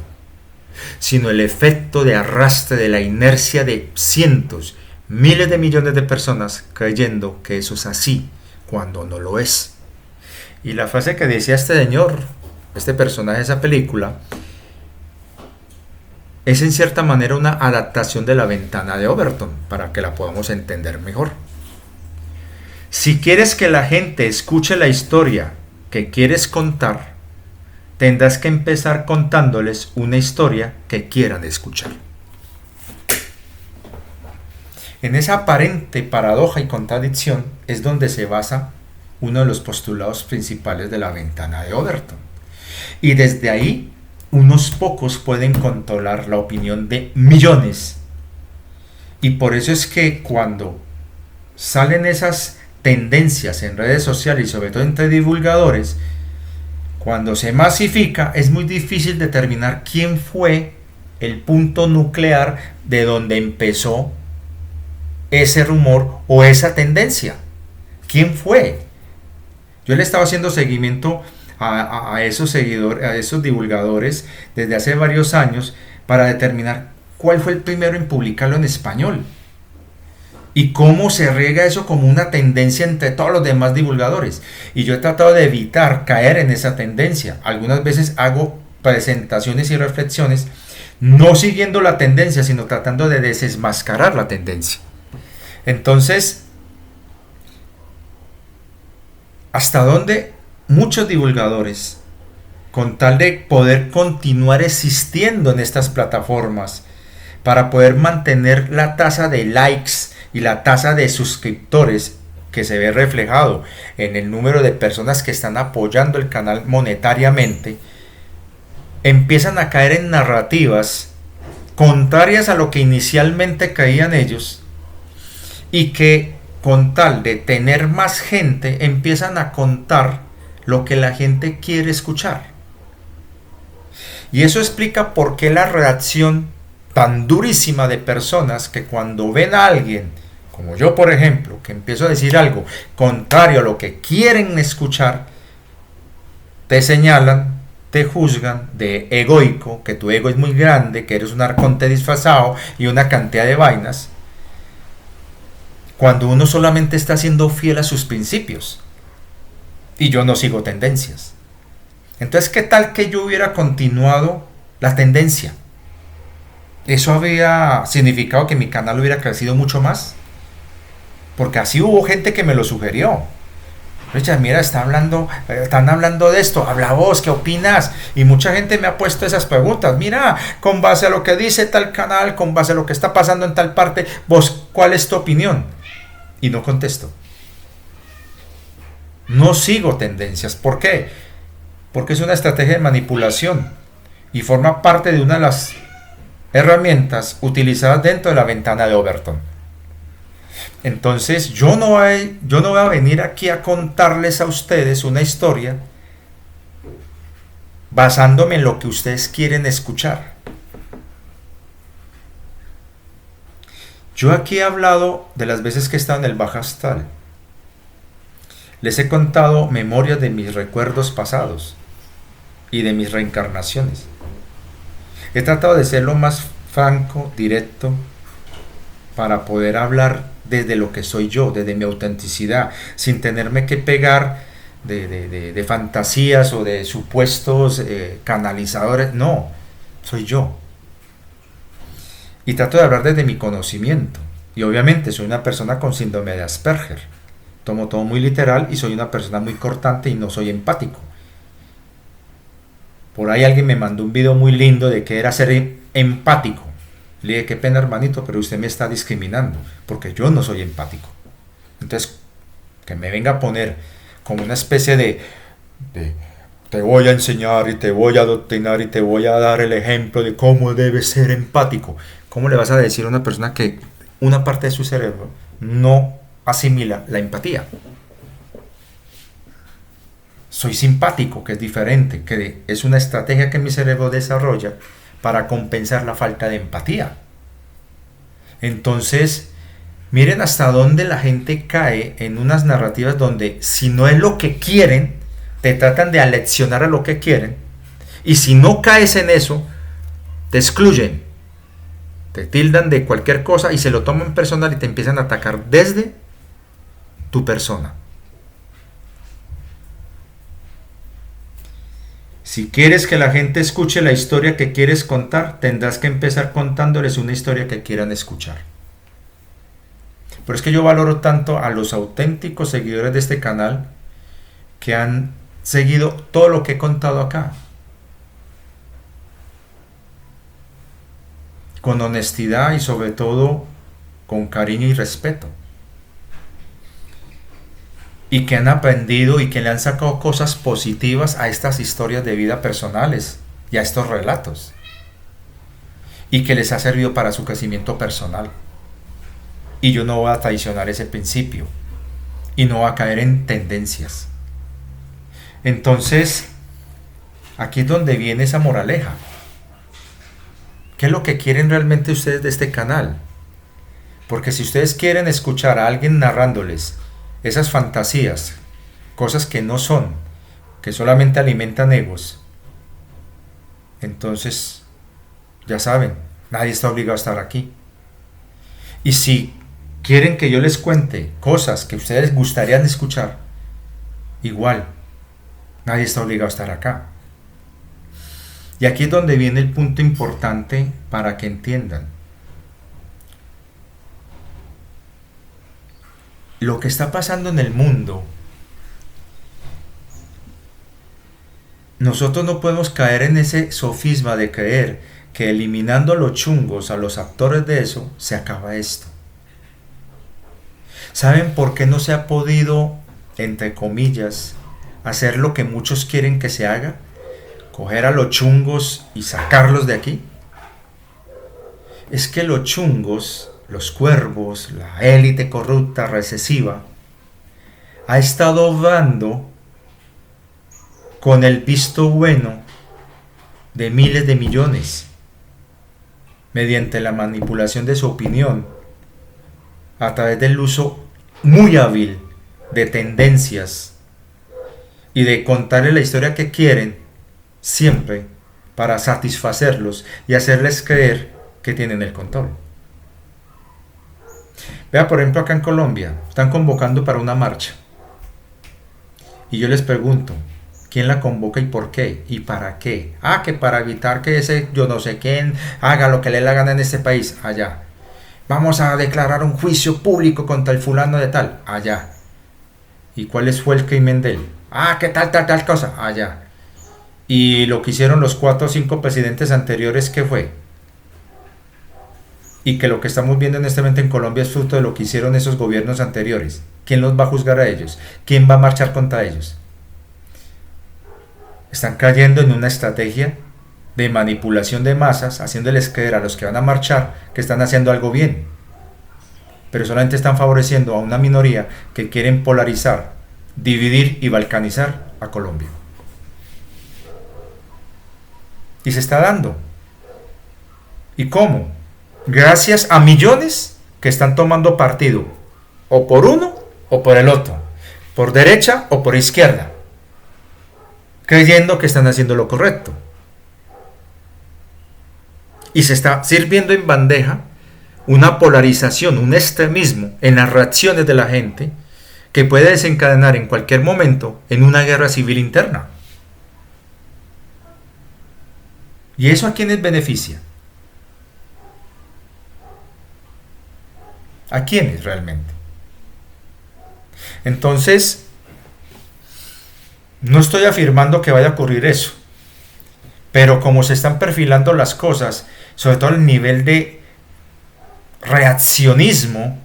sino el efecto de arrastre de la inercia de cientos, miles de millones de personas creyendo que eso es así cuando no lo es. Y la frase que decía este señor, este personaje de esa película, es en cierta manera una adaptación de la ventana de Overton para que la podamos entender mejor. Si quieres que la gente escuche la historia que quieres contar, tendrás que empezar contándoles una historia que quieran escuchar. En esa aparente paradoja y contradicción es donde se basa uno de los postulados principales de la ventana de Overton. Y desde ahí, unos pocos pueden controlar la opinión de millones. Y por eso es que cuando salen esas tendencias en redes sociales y sobre todo entre divulgadores, cuando se masifica es muy difícil determinar quién fue el punto nuclear de donde empezó ese rumor o esa tendencia. ¿Quién fue? Yo le estaba haciendo seguimiento a esos seguidores, a esos divulgadores desde hace varios años para determinar cuál fue el primero en publicarlo en español y cómo se riega eso como una tendencia entre todos los demás divulgadores. Y yo he tratado de evitar caer en esa tendencia. Algunas veces hago presentaciones y reflexiones no siguiendo la tendencia, sino tratando de desenmascarar la tendencia. Entonces, ¿hasta dónde muchos divulgadores, con tal de poder continuar existiendo en estas plataformas, para poder mantener la tasa de likes y la tasa de suscriptores que se ve reflejado en el número de personas que están apoyando el canal monetariamente, empiezan a caer en narrativas contrarias a lo que inicialmente creían ellos y que con tal de tener más gente empiezan a contar lo que la gente quiere escuchar? Y eso explica por qué la reacción tan durísima de personas que cuando ven a alguien, como yo por ejemplo, que empiezo a decir algo contrario a lo que quieren escuchar, te señalan, te juzgan de egoico, que tu ego es muy grande, que eres un arconte disfrazado y una cantidad de vainas, cuando uno solamente está siendo fiel a sus principios y yo no sigo tendencias. Entonces, ¿qué tal que yo hubiera continuado la tendencia? ¿Eso habría significado que mi canal hubiera crecido mucho más? Porque así hubo gente que me lo sugirió. Richard, mira, están hablando de esto, habla vos, ¿qué opinas? Y mucha gente me ha puesto esas preguntas. Mira, con base a lo que dice tal canal, con base a lo que está pasando en tal parte, vos, ¿cuál es tu opinión? Y no contesto. No sigo tendencias. ¿Por qué? Porque es una estrategia de manipulación y forma parte de una de las herramientas utilizadas dentro de la ventana de Overton. Entonces yo no voy a venir aquí a contarles a ustedes una historia basándome en lo que ustedes quieren escuchar. Yo aquí he hablado de las veces que he estado en el Baja Astral. Les he contado memorias de mis recuerdos pasados y de mis reencarnaciones. He tratado de ser lo más franco, directo, para poder hablar desde lo que soy yo, desde mi autenticidad, sin tenerme que pegar de fantasías o de supuestos canalizadores. No, soy yo. Y trato de hablar desde mi conocimiento. Y obviamente soy una persona con síndrome de Asperger. Tomo todo muy literal y soy una persona muy cortante y no soy empático. Por ahí alguien me mandó un video muy lindo de que era ser empático. Le dije, qué pena hermanito, pero usted me está discriminando, porque yo no soy empático. Entonces, que me venga a poner como una especie de te voy a enseñar y te voy a adoctrinar y te voy a dar el ejemplo de cómo debe ser empático. ¿Cómo le vas a decir a una persona que una parte de su cerebro no asimila la empatía? Soy simpático, que es diferente, que es una estrategia que mi cerebro desarrolla para compensar la falta de empatía. Entonces, miren hasta dónde la gente cae en unas narrativas donde si no es lo que quieren, te tratan de aleccionar a lo que quieren, y si no caes en eso, te excluyen, te tildan de cualquier cosa y se lo toman personal y te empiezan a atacar desde tu persona. Si quieres que la gente escuche la historia que quieres contar, tendrás que empezar contándoles una historia que quieran escuchar. Pero es que yo valoro tanto a los auténticos seguidores de este canal que han seguido todo lo que he contado acá. con honestidad y sobre todo con cariño y respeto. Y que han aprendido y que le han sacado cosas positivas a estas historias de vida personales y a estos relatos. Y que les ha servido para su crecimiento personal. Y yo no voy a traicionar ese principio. Y no voy a caer en tendencias. Entonces, aquí es donde viene esa moraleja. ¿Qué es lo que quieren realmente ustedes de este canal? Porque si ustedes quieren escuchar a alguien narrándoles esas fantasías, cosas que no son, que solamente alimentan egos, entonces, ya saben, nadie está obligado a estar aquí. Y si quieren que yo les cuente cosas que ustedes gustarían escuchar, igual, nadie está obligado a estar acá. Y aquí es donde viene el punto importante para que entiendan. Lo que está pasando en el mundo, nosotros no podemos caer en ese sofisma de creer que eliminando a los chungos, a los actores de eso, se acaba esto. ¿Saben por qué no se ha podido, entre comillas, hacer lo que muchos quieren que se haga? Coger a los chungos y sacarlos de aquí. Es que los chungos, los cuervos, la élite corrupta, recesiva, ha estado dando con el visto bueno de miles de millones mediante la manipulación de su opinión a través del uso muy hábil de tendencias y de contarle la historia que quieren siempre para satisfacerlos y hacerles creer que tienen el control. Vea, por ejemplo, acá en Colombia están convocando para una marcha y yo les pregunto, ¿quién la convoca y por qué? ¿Y para qué? Ah, que para evitar que ese yo no sé quién haga lo que le dé la gana en este país. Allá. Vamos a declarar un juicio público contra el fulano de tal. Allá. ¿Y cuál fue el crimen de él? Ah, que tal cosa. Allá. Y lo que hicieron los 4 o 5 presidentes anteriores, ¿qué fue? Y que lo que estamos viendo en este momento en Colombia es fruto de lo que hicieron esos gobiernos anteriores. ¿Quién los va a juzgar a ellos? ¿Quién va a marchar contra ellos? Están cayendo en una estrategia de manipulación de masas, haciéndoles creer a los que van a marchar que están haciendo algo bien. Pero solamente están favoreciendo a una minoría que quieren polarizar, dividir y balcanizar a Colombia. Y se está dando. ¿Y cómo? Gracias a millones que están tomando partido, o por uno o por el otro, por derecha o por izquierda, creyendo que están haciendo lo correcto. Y se está sirviendo en bandeja una polarización, un extremismo en las reacciones de la gente que puede desencadenar en cualquier momento en una guerra civil interna. ¿Y eso a quiénes beneficia? ¿A quiénes realmente? Entonces, no estoy afirmando que vaya a ocurrir eso, pero como se están perfilando las cosas, sobre todo el nivel de reaccionismo,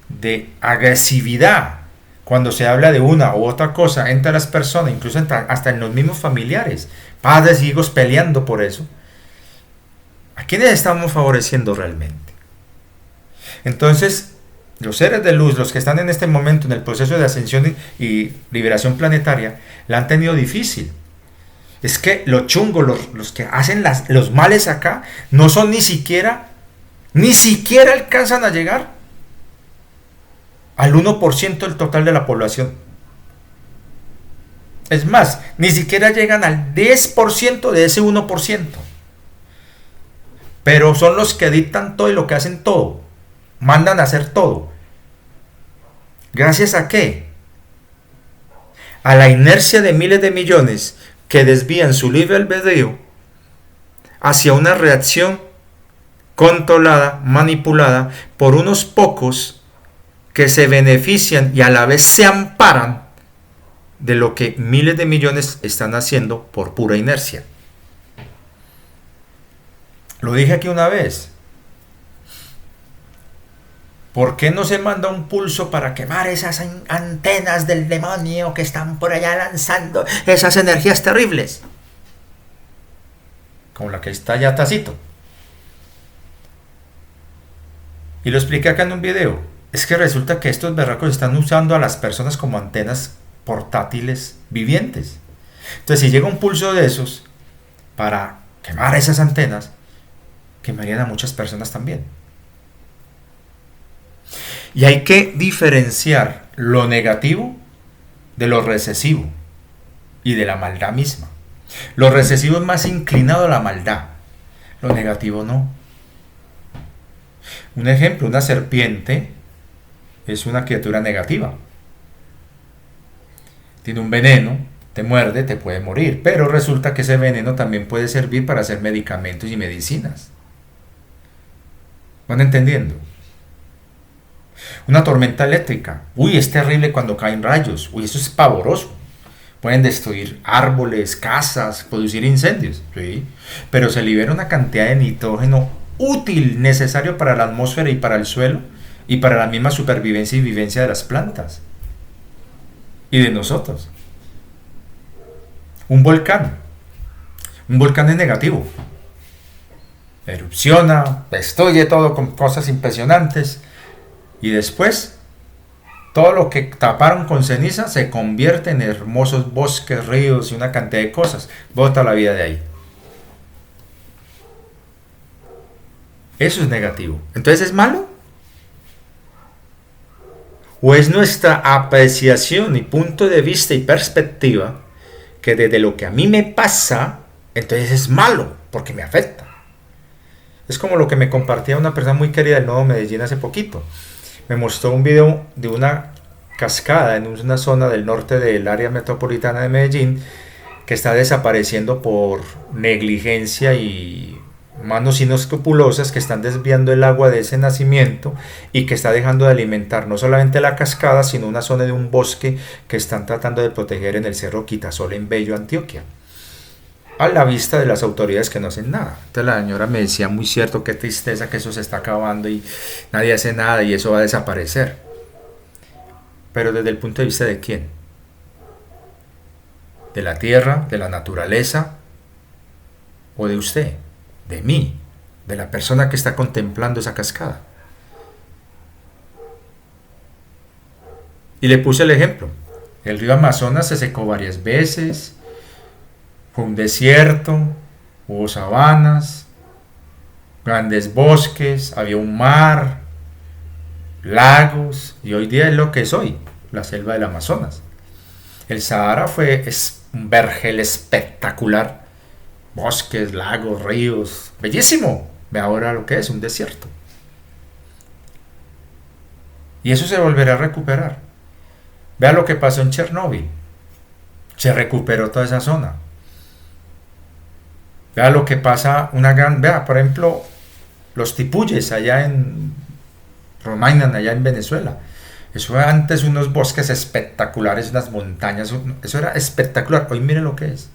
de agresividad, cuando se habla de una u otra cosa entre las personas, incluso hasta en los mismos familiares, padres y hijos peleando por eso, ¿a quiénes estamos favoreciendo realmente? Entonces, los seres de luz, los que están en este momento en el proceso de ascensión y liberación planetaria, la han tenido difícil. Es que los chungos, los que hacen los males acá, no son ni siquiera alcanzan a llegar al 1% del total de la población. Es más, ni siquiera llegan al 10% de ese 1%. Pero son los que dictan todo y lo que hacen todo. Mandan a hacer todo. ¿Gracias a qué? A la inercia de miles de millones que desvían su libre albedrío hacia una reacción controlada, manipulada por unos pocos que se benefician y a la vez se amparan de lo que miles de millones están haciendo por pura inercia. Lo dije aquí una vez. ¿Por qué no se manda un pulso para quemar esas antenas del demonio que están por allá lanzando esas energías terribles? Como la que está allá Tacito. Y lo expliqué acá en un video. Es que resulta que estos berracos están usando a las personas como antenas portátiles vivientes. Entonces, si llega un pulso de esos para quemar esas antenas, quemarían a muchas personas también. Y hay que diferenciar lo negativo de lo recesivo y de la maldad misma. Lo recesivo es más inclinado a la maldad, lo negativo no. Un ejemplo, una serpiente es una criatura negativa. Tiene un veneno, te muerde, te puede morir, pero resulta que ese veneno también puede servir para hacer medicamentos y medicinas. ¿Van entendiendo? Una tormenta eléctrica, uy, es terrible cuando caen rayos, uy, eso es pavoroso. Pueden destruir árboles, casas, producir incendios, ¿sí? Pero se libera una cantidad de nitrógeno útil, necesario para la atmósfera y para el suelo y para la misma supervivencia y vivencia de las plantas y de nosotros. Un volcán es negativo, erupciona, destruye todo con cosas impresionantes y después todo lo que taparon con ceniza se convierte en hermosos bosques, ríos y una cantidad de cosas. Bota la vida de ahí. Eso es negativo. ¿Entonces es malo? ¿O es nuestra apreciación y punto de vista y perspectiva que desde lo que a mí me pasa, entonces es malo porque me afecta? Es como lo que me compartía una persona muy querida del Nuevo Medellín hace poquito. Me mostró un video de una cascada en una zona del norte del área metropolitana de Medellín que está desapareciendo por negligencia y manos inescrupulosas que están desviando el agua de ese nacimiento y que está dejando de alimentar no solamente la cascada, sino una zona de un bosque que están tratando de proteger en el Cerro Quitasol en Bello, Antioquia, a la vista de las autoridades que no hacen nada. Entonces la señora me decía, muy cierto, qué tristeza que eso se está acabando y nadie hace nada y eso va a desaparecer. Pero desde el punto de vista de quién? ¿De la tierra, de la naturaleza o de usted? De mí, de la persona que está contemplando esa cascada. Y le puse el ejemplo. El río Amazonas se secó varias veces, fue un desierto, hubo sabanas, grandes bosques, había un mar, lagos, y hoy día es lo que es hoy, la selva del Amazonas. El Sahara es un vergel espectacular, bosques, lagos, ríos, bellísimo. Ve ahora lo que es un desierto. Y eso se volverá a recuperar. Vea lo que pasó en Chernóbil. Se recuperó toda esa zona. Vea lo que pasa, vea, por ejemplo, los tipuyes allá en Romainan, allá en Venezuela. Eso era antes unos bosques espectaculares, unas montañas, eso era espectacular. Hoy mire lo que es.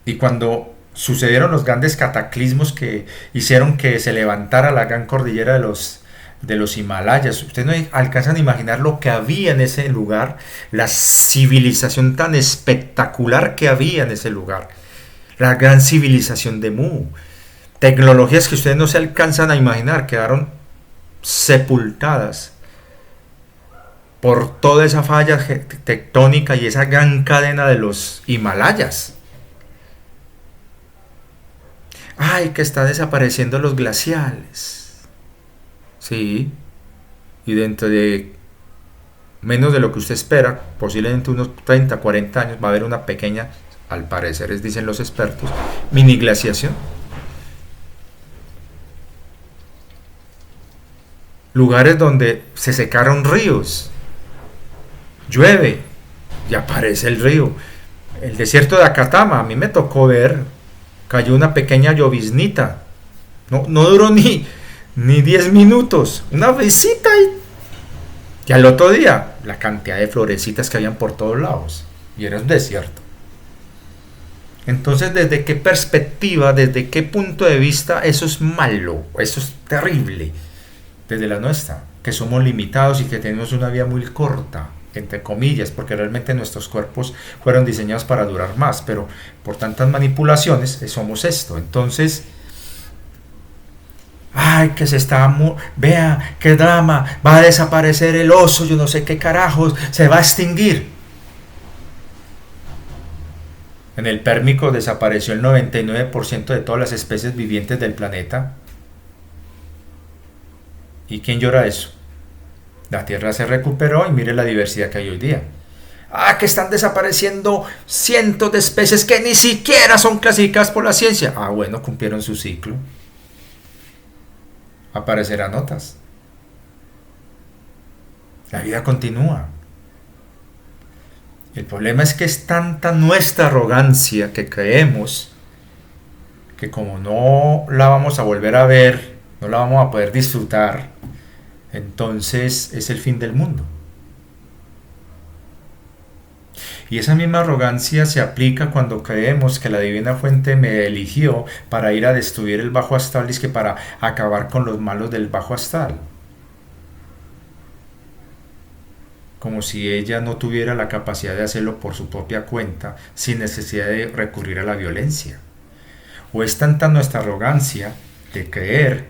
Y cuando sucedieron los grandes cataclismos que hicieron que se levantara la gran cordillera de los Himalayas, ustedes no alcanzan a imaginar lo que había en ese lugar, la civilización tan espectacular que había en ese lugar, la gran civilización de Mu, tecnologías que ustedes no se alcanzan a imaginar, quedaron sepultadas por toda esa falla tectónica y esa gran cadena de los Himalayas. Ay, que están desapareciendo los glaciales. Sí, y dentro de menos de lo que usted espera, posiblemente unos 30, 40 años, va a haber una pequeña, al parecer, dicen los expertos, mini glaciación. Lugares donde se secaron ríos, llueve y aparece el río. El desierto de Acatama, a mí me tocó ver, cayó una pequeña lloviznita, no duró ni 10 minutos, una visita y al otro día la cantidad de florecitas que habían por todos lados y era un desierto. Entonces, ¿desde qué perspectiva, desde qué punto de vista eso es malo, eso es terrible? desde la nuestra, que somos limitados y que tenemos una vida muy corta, entre comillas, porque realmente nuestros cuerpos fueron diseñados para durar más, pero por tantas manipulaciones somos esto. Entonces, ay, que se está, vea, qué drama, va a desaparecer el oso, yo no sé qué carajos, se va a extinguir. En el Pérmico desapareció el 99% de todas las especies vivientes del planeta. ¿Y quién llora eso? La Tierra se recuperó y mire la diversidad que hay hoy día. Ah, que están desapareciendo cientos de especies que ni siquiera son clasificadas por la ciencia. Ah, bueno, cumplieron su ciclo. Aparecerán otras. La vida continúa. El problema es que es tanta nuestra arrogancia que creemos que como no la vamos a volver a ver, no la vamos a poder disfrutar, entonces es el fin del mundo. Y esa misma arrogancia se aplica cuando creemos que la divina fuente me eligió para ir a destruir el bajo astral y es que para acabar con los malos del bajo astral. Como si ella no tuviera la capacidad de hacerlo por su propia cuenta, sin necesidad de recurrir a la violencia. O es tanta nuestra arrogancia de creer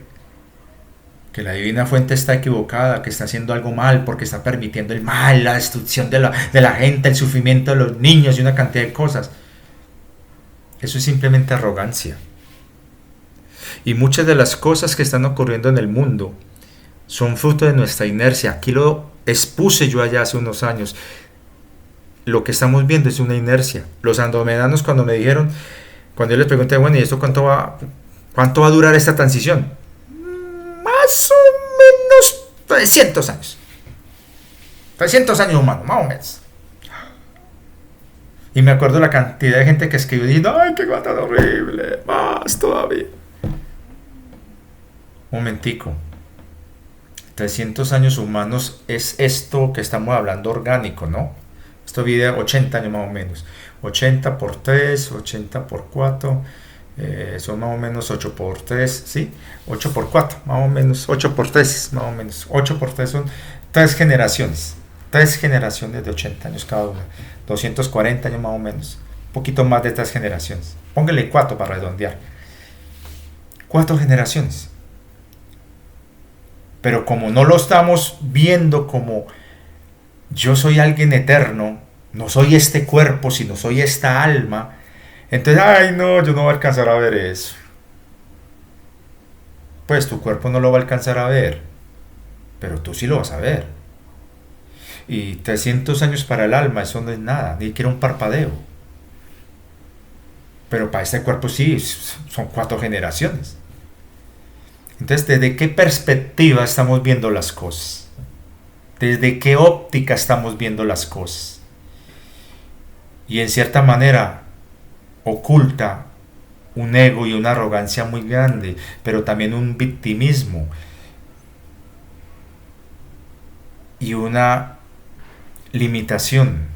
que la divina fuente está equivocada, que está haciendo algo mal, porque está permitiendo el mal, la destrucción de la gente, el sufrimiento de los niños y una cantidad de cosas. Eso es simplemente arrogancia. Y muchas de las cosas que están ocurriendo en el mundo son fruto de nuestra inercia. Aquí lo expuse yo allá hace unos años. Lo que estamos viendo es una inercia. Los andromedanos cuando me dijeron, cuando yo les pregunté, bueno, ¿y esto cuánto va a durar esta transición? Más o menos 300 años. 300 años humanos, más o menos. Y me acuerdo la cantidad de gente que escribió diciendo, ¡ay, qué cosa tan horrible! Más todavía. Un momentico. 300 años humanos es esto que estamos hablando orgánico, ¿no? Esto vive 80 años más o menos. 80 por 3, 80 por 4, son más o menos 8 por 3, ¿sí? 8 por 4, más o menos. 8 por 3, más o menos. 8 por 3 son 3 generaciones. 3 generaciones de 80 años cada una. 240 años más o menos. Un poquito más de 3 generaciones. Póngale 4 para redondear. 4 generaciones. Pero como no lo estamos viendo como yo soy alguien eterno, no soy este cuerpo, sino soy esta alma, entonces, ay no, yo no voy a alcanzar a ver eso. Pues tu cuerpo no lo va a alcanzar a ver, pero tú sí lo vas a ver. Y 300 años para el alma, eso no es nada, ni siquiera un parpadeo. Pero para este cuerpo sí, son 4 generaciones. Entonces, ¿desde qué perspectiva estamos viendo las cosas? ¿Desde qué óptica estamos viendo las cosas? Y en cierta manera oculta un ego y una arrogancia muy grande, pero también un victimismo y una limitación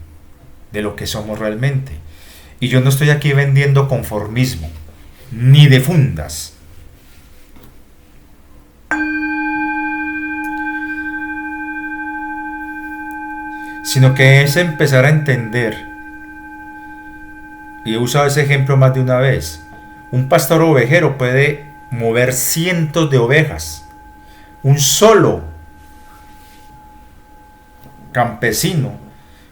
de lo que somos realmente. Y yo no estoy aquí vendiendo conformismo, ni de fundas. Sino que es empezar a entender, y he usado ese ejemplo más de una vez, un pastor ovejero puede mover cientos de ovejas, un solo campesino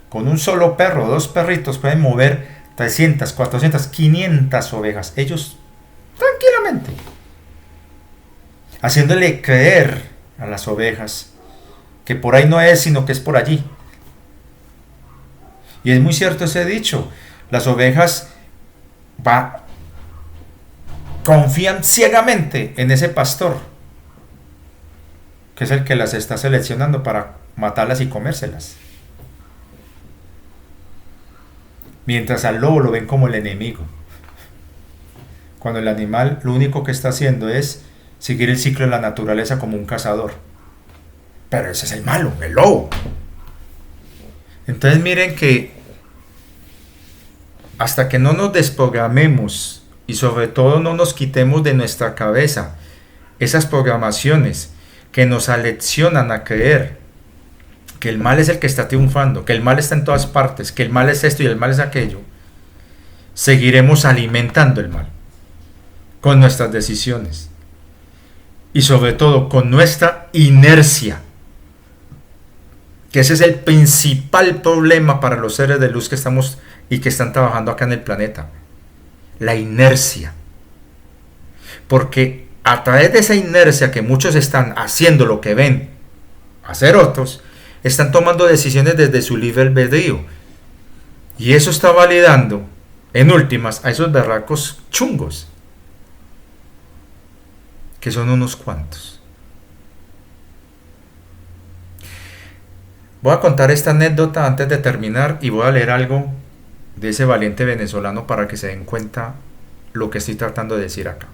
con un solo perro, 2 perritos pueden mover 300, 400, 500 ovejas, ellos tranquilamente, haciéndole creer a las ovejas que por ahí no es, sino que es por allí. Y es muy cierto ese dicho. Las ovejas confían ciegamente en ese pastor, que es el que las está seleccionando para matarlas y comérselas. Mientras al lobo lo ven como el enemigo. Cuando el animal lo único que está haciendo es seguir el ciclo de la naturaleza como un cazador. Pero ese es el malo, el lobo. Entonces miren que hasta que no nos desprogramemos y sobre todo no nos quitemos de nuestra cabeza esas programaciones que nos aleccionan a creer que el mal es el que está triunfando, que el mal está en todas partes, que el mal es esto y el mal es aquello, seguiremos alimentando el mal con nuestras decisiones y sobre todo con nuestra inercia, que ese es el principal problema para los seres de luz que estamos y que están trabajando acá en el planeta, la inercia. Porque a través de esa inercia que muchos están haciendo lo que ven hacer otros, están tomando decisiones desde su libre albedrío. Y eso está validando, en últimas, a esos berracos chungos, que son unos cuantos. Voy a contar esta anécdota antes de terminar y voy a leer algo de ese valiente venezolano para que se den cuenta lo que estoy tratando de decir acá.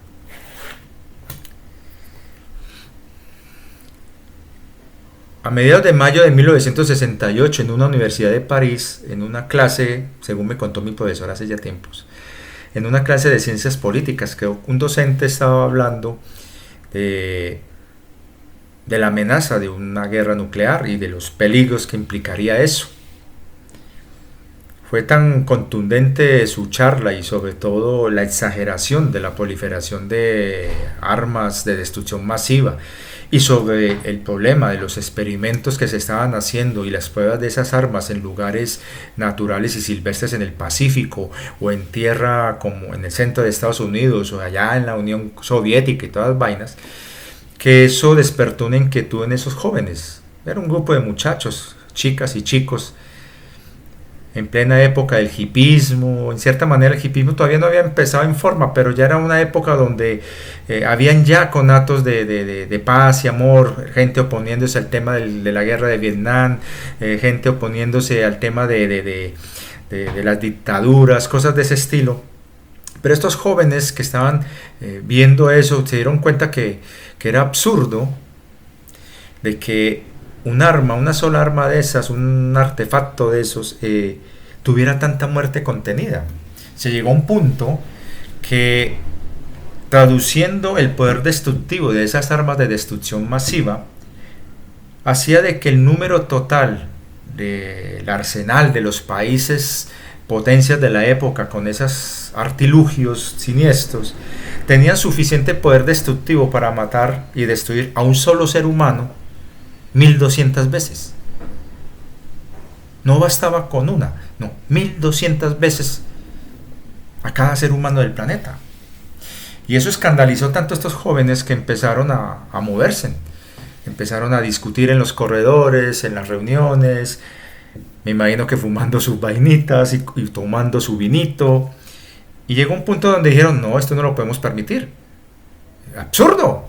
A mediados de mayo de 1968, en una universidad de París, en una clase, según me contó mi profesor hace ya tiempos, en una clase de ciencias políticas, que un docente estaba hablando de la amenaza de una guerra nuclear y de los peligros que implicaría eso. Fue tan contundente su charla y sobre todo la exageración de la proliferación de armas de destrucción masiva y sobre el problema de los experimentos que se estaban haciendo y las pruebas de esas armas en lugares naturales y silvestres en el Pacífico o en tierra como en el centro de Estados Unidos o allá en la Unión Soviética y todas las vainas, que eso despertó una inquietud en esos jóvenes. Era un grupo de muchachos, chicas y chicos, en plena época del hipismo. En cierta manera el hipismo todavía no había empezado en forma, pero ya era una época donde habían ya conatos de paz y amor, gente oponiéndose al tema de la guerra de Vietnam, gente oponiéndose al tema de las dictaduras, cosas de ese estilo. Pero estos jóvenes que estaban viendo eso se dieron cuenta que era absurdo de que un arma, una sola arma de esas, un artefacto de esos, tuviera tanta muerte contenida. Se llegó a un punto que, traduciendo el poder destructivo de esas armas de destrucción masiva, hacía de que el número total del arsenal de los países potencias de la época con esos artilugios siniestros tenían suficiente poder destructivo para matar y destruir a un solo ser humano 1200 veces. No bastaba con una, no, 1200 veces a cada ser humano del planeta. Y eso escandalizó tanto a estos jóvenes que empezaron a moverse, empezaron a discutir en los corredores, en las reuniones, me imagino que fumando sus vainitas y tomando su vinito. Y llegó un punto donde dijeron, no, esto no lo podemos permitir. ¡Absurdo!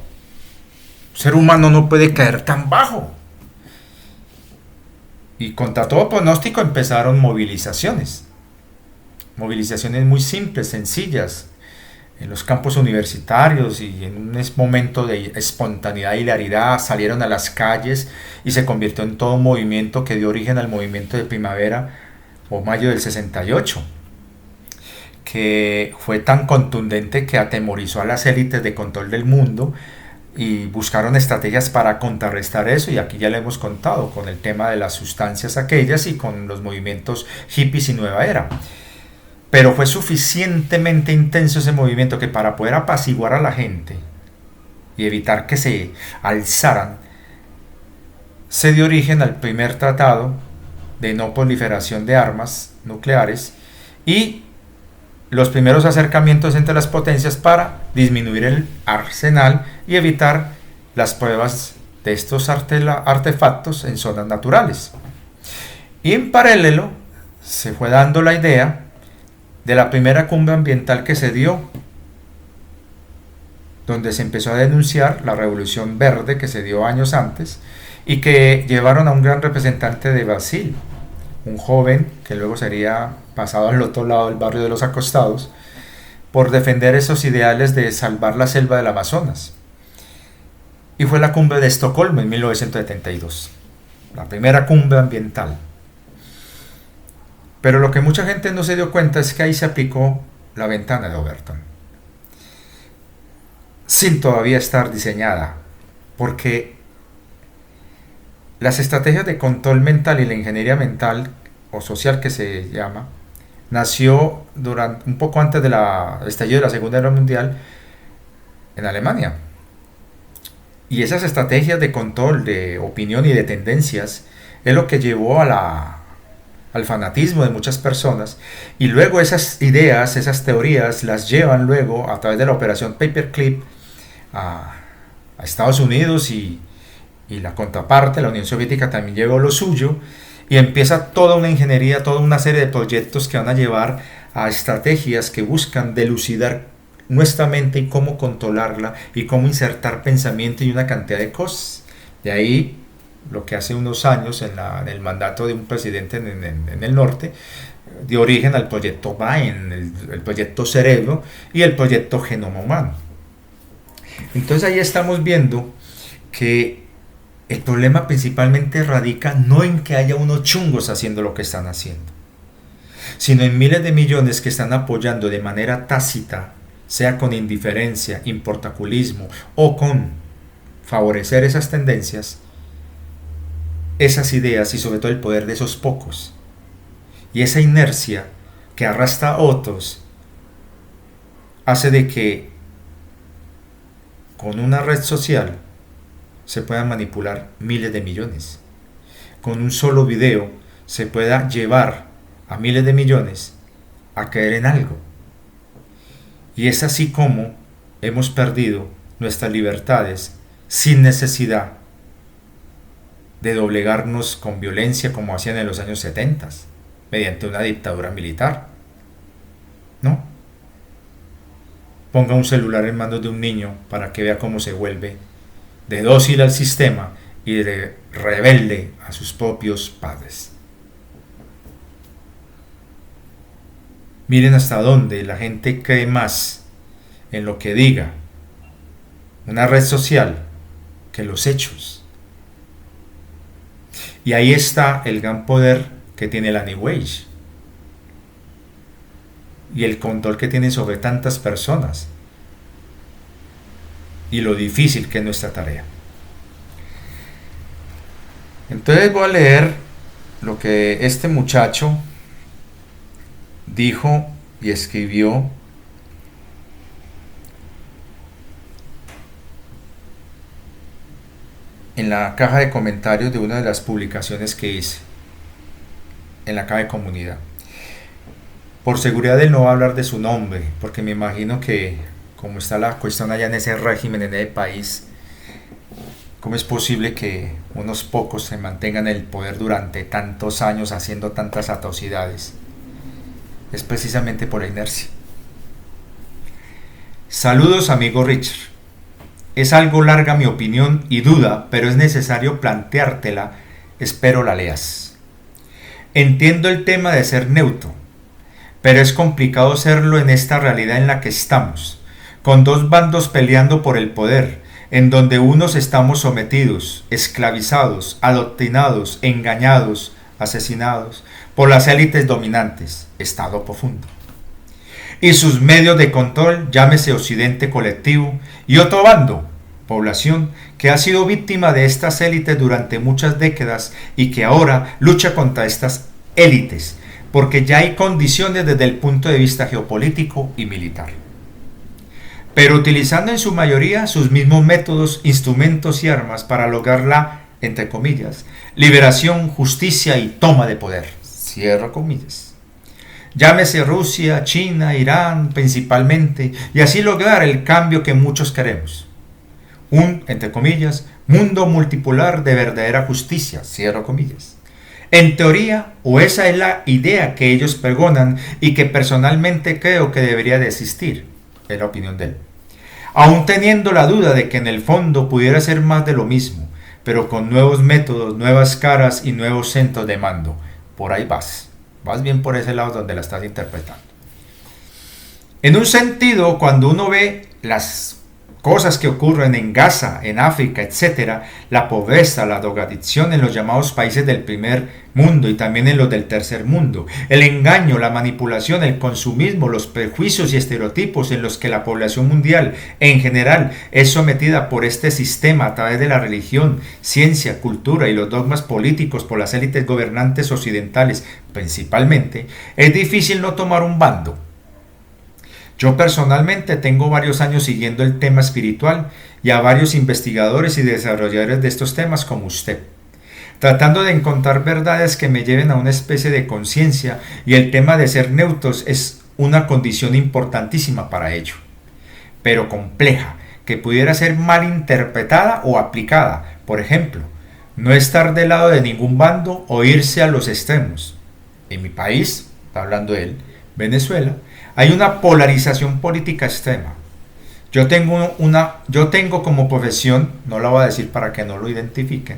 El ser humano no puede caer tan bajo. Y contra todo pronóstico empezaron movilizaciones. Movilizaciones muy simples, sencillas, en los campos universitarios, y en un momento de espontaneidad y hilaridad salieron a las calles y se convirtió en todo un movimiento que dio origen al movimiento de primavera o mayo del 68, que fue tan contundente que atemorizó a las élites de control del mundo y buscaron estrategias para contrarrestar eso, y aquí ya le hemos contado con el tema de las sustancias aquellas y con los movimientos hippies y nueva era. Pero fue suficientemente intenso ese movimiento que para poder apaciguar a la gente y evitar que se alzaran, se dio origen al primer tratado de no proliferación de armas nucleares y los primeros acercamientos entre las potencias para disminuir el arsenal y evitar las pruebas de estos artefactos en zonas naturales. Y en paralelo se fue dando la idea de la primera cumbre ambiental que se dio, donde se empezó a denunciar la revolución verde que se dio años antes y que llevaron a un gran representante de Brasil, un joven que luego sería pasado al otro lado del barrio de los acostados, por defender esos ideales de salvar la selva del Amazonas. Y fue la cumbre de Estocolmo en 1972, la primera cumbre ambiental. Pero lo que mucha gente no se dio cuenta es que ahí se aplicó la ventana de Overton, sin todavía estar diseñada, porque Las estrategias de control mental y la ingeniería mental o social que se llama, nació un poco antes del estallido de la Segunda Guerra Mundial en Alemania. Y esas estrategias de control de opinión y de tendencias es lo que llevó al fanatismo de muchas personas, y luego esas ideas, esas teorías las llevan luego a través de la operación Paperclip a Estados Unidos, y la contraparte, la Unión Soviética, también llevó lo suyo, y empieza toda una ingeniería, toda una serie de proyectos que van a llevar a estrategias que buscan delucidar nuestra mente y cómo controlarla y cómo insertar pensamiento y una cantidad de cosas. De ahí lo que hace unos años en el mandato de un presidente en el norte dio origen al proyecto BAEN, el proyecto Cerebro y el proyecto Genoma Humano. Entonces ahí estamos viendo que el problema principalmente radica no en que haya unos chungos haciendo lo que están haciendo, sino en miles de millones que están apoyando de manera tácita, sea con indiferencia, importaculismo o con favorecer esas tendencias, esas ideas y sobre todo el poder de esos pocos. Y esa inercia que arrastra a otros hace de que con una red social se puedan manipular miles de millones. Con un solo video se pueda llevar a miles de millones a caer en algo. Y es así como hemos perdido nuestras libertades sin necesidad de doblegarnos con violencia como hacían en los años 70, mediante una dictadura militar. No. Ponga un celular en manos de un niño para que vea cómo se vuelve de dócil al sistema y de rebelde a sus propios padres. Miren hasta dónde la gente cree más en lo que diga una red social que los hechos. Y ahí está el gran poder que tiene la New Age y el control que tiene sobre tantas personas y lo difícil que es nuestra tarea. Entonces voy a leer lo que este muchacho dijo y escribió en la caja de comentarios de una de las publicaciones que hice en la caja de comunidad. Por seguridad él no va a hablar de su nombre, porque me imagino que como está la cuestión allá en ese régimen, en ese país, ¿cómo es posible que unos pocos se mantengan en el poder durante tantos años haciendo tantas atrocidades? Es precisamente por la inercia. Saludos, amigo Richard. Es algo larga mi opinión y duda, pero es necesario planteártela. Espero la leas. Entiendo el tema de ser neutro, pero es complicado serlo en esta realidad en la que estamos, con dos bandos peleando por el poder, en donde unos estamos sometidos, esclavizados, adoctrinados, engañados, asesinados por las élites dominantes, Estado profundo, y sus medios de control, llámese Occidente colectivo, y otro bando, población, que ha sido víctima de estas élites durante muchas décadas y que ahora lucha contra estas élites, porque ya hay condiciones desde el punto de vista geopolítico y militar, pero utilizando en su mayoría sus mismos métodos, instrumentos y armas para lograr la, entre comillas, liberación, justicia y toma de poder, cierro comillas. Llámese Rusia, China, Irán principalmente, y así lograr el cambio que muchos queremos. Un, entre comillas, mundo multipolar de verdadera justicia, cierro comillas. En teoría, o esa es la idea que ellos pregonan y que personalmente creo que debería de existir, es la opinión de él. Aún teniendo la duda de que en el fondo pudiera ser más de lo mismo, pero con nuevos métodos, nuevas caras y nuevos centros de mando. Por ahí vas bien por ese lado donde la estás interpretando. En un sentido, cuando uno ve las cosas que ocurren en Gaza, en África, etcétera, la pobreza, la drogadicción en los llamados países del primer mundo y también en los del tercer mundo, el engaño, la manipulación, el consumismo, los prejuicios y estereotipos en los que la población mundial en general es sometida por este sistema a través de la religión, ciencia, cultura y los dogmas políticos por las élites gobernantes occidentales principalmente, es difícil no tomar un bando. Yo personalmente tengo varios años siguiendo el tema espiritual y a varios investigadores y desarrolladores de estos temas como usted, tratando de encontrar verdades que me lleven a una especie de conciencia, y el tema de ser neutros es una condición importantísima para ello, pero compleja, que pudiera ser mal interpretada o aplicada. Por ejemplo, no estar del lado de ningún bando o irse a los extremos. En mi país, está hablando él, Venezuela, hay una polarización política extrema. Yo tengo como profesión, no la voy a decir para que no lo identifiquen,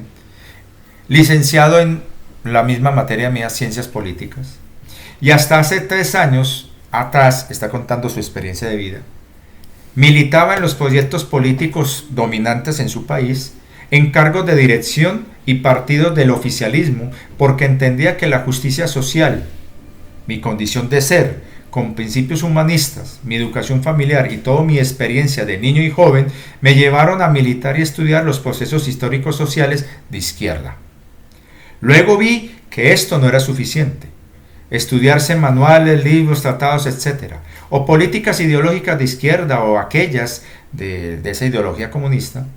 licenciado en la misma materia mía, ciencias políticas, y hasta hace 3 años atrás, está contando su experiencia de vida, militaba en los proyectos políticos dominantes en su país, en cargos de dirección y partidos del oficialismo, porque entendía que la justicia social, mi condición de ser, con principios humanistas, mi educación familiar y toda mi experiencia de niño y joven me llevaron a militar y estudiar los procesos históricos sociales de izquierda. Luego vi que esto no era suficiente. Estudiarse manuales, libros, tratados, etc., o políticas ideológicas de izquierda o aquellas de esa ideología comunista,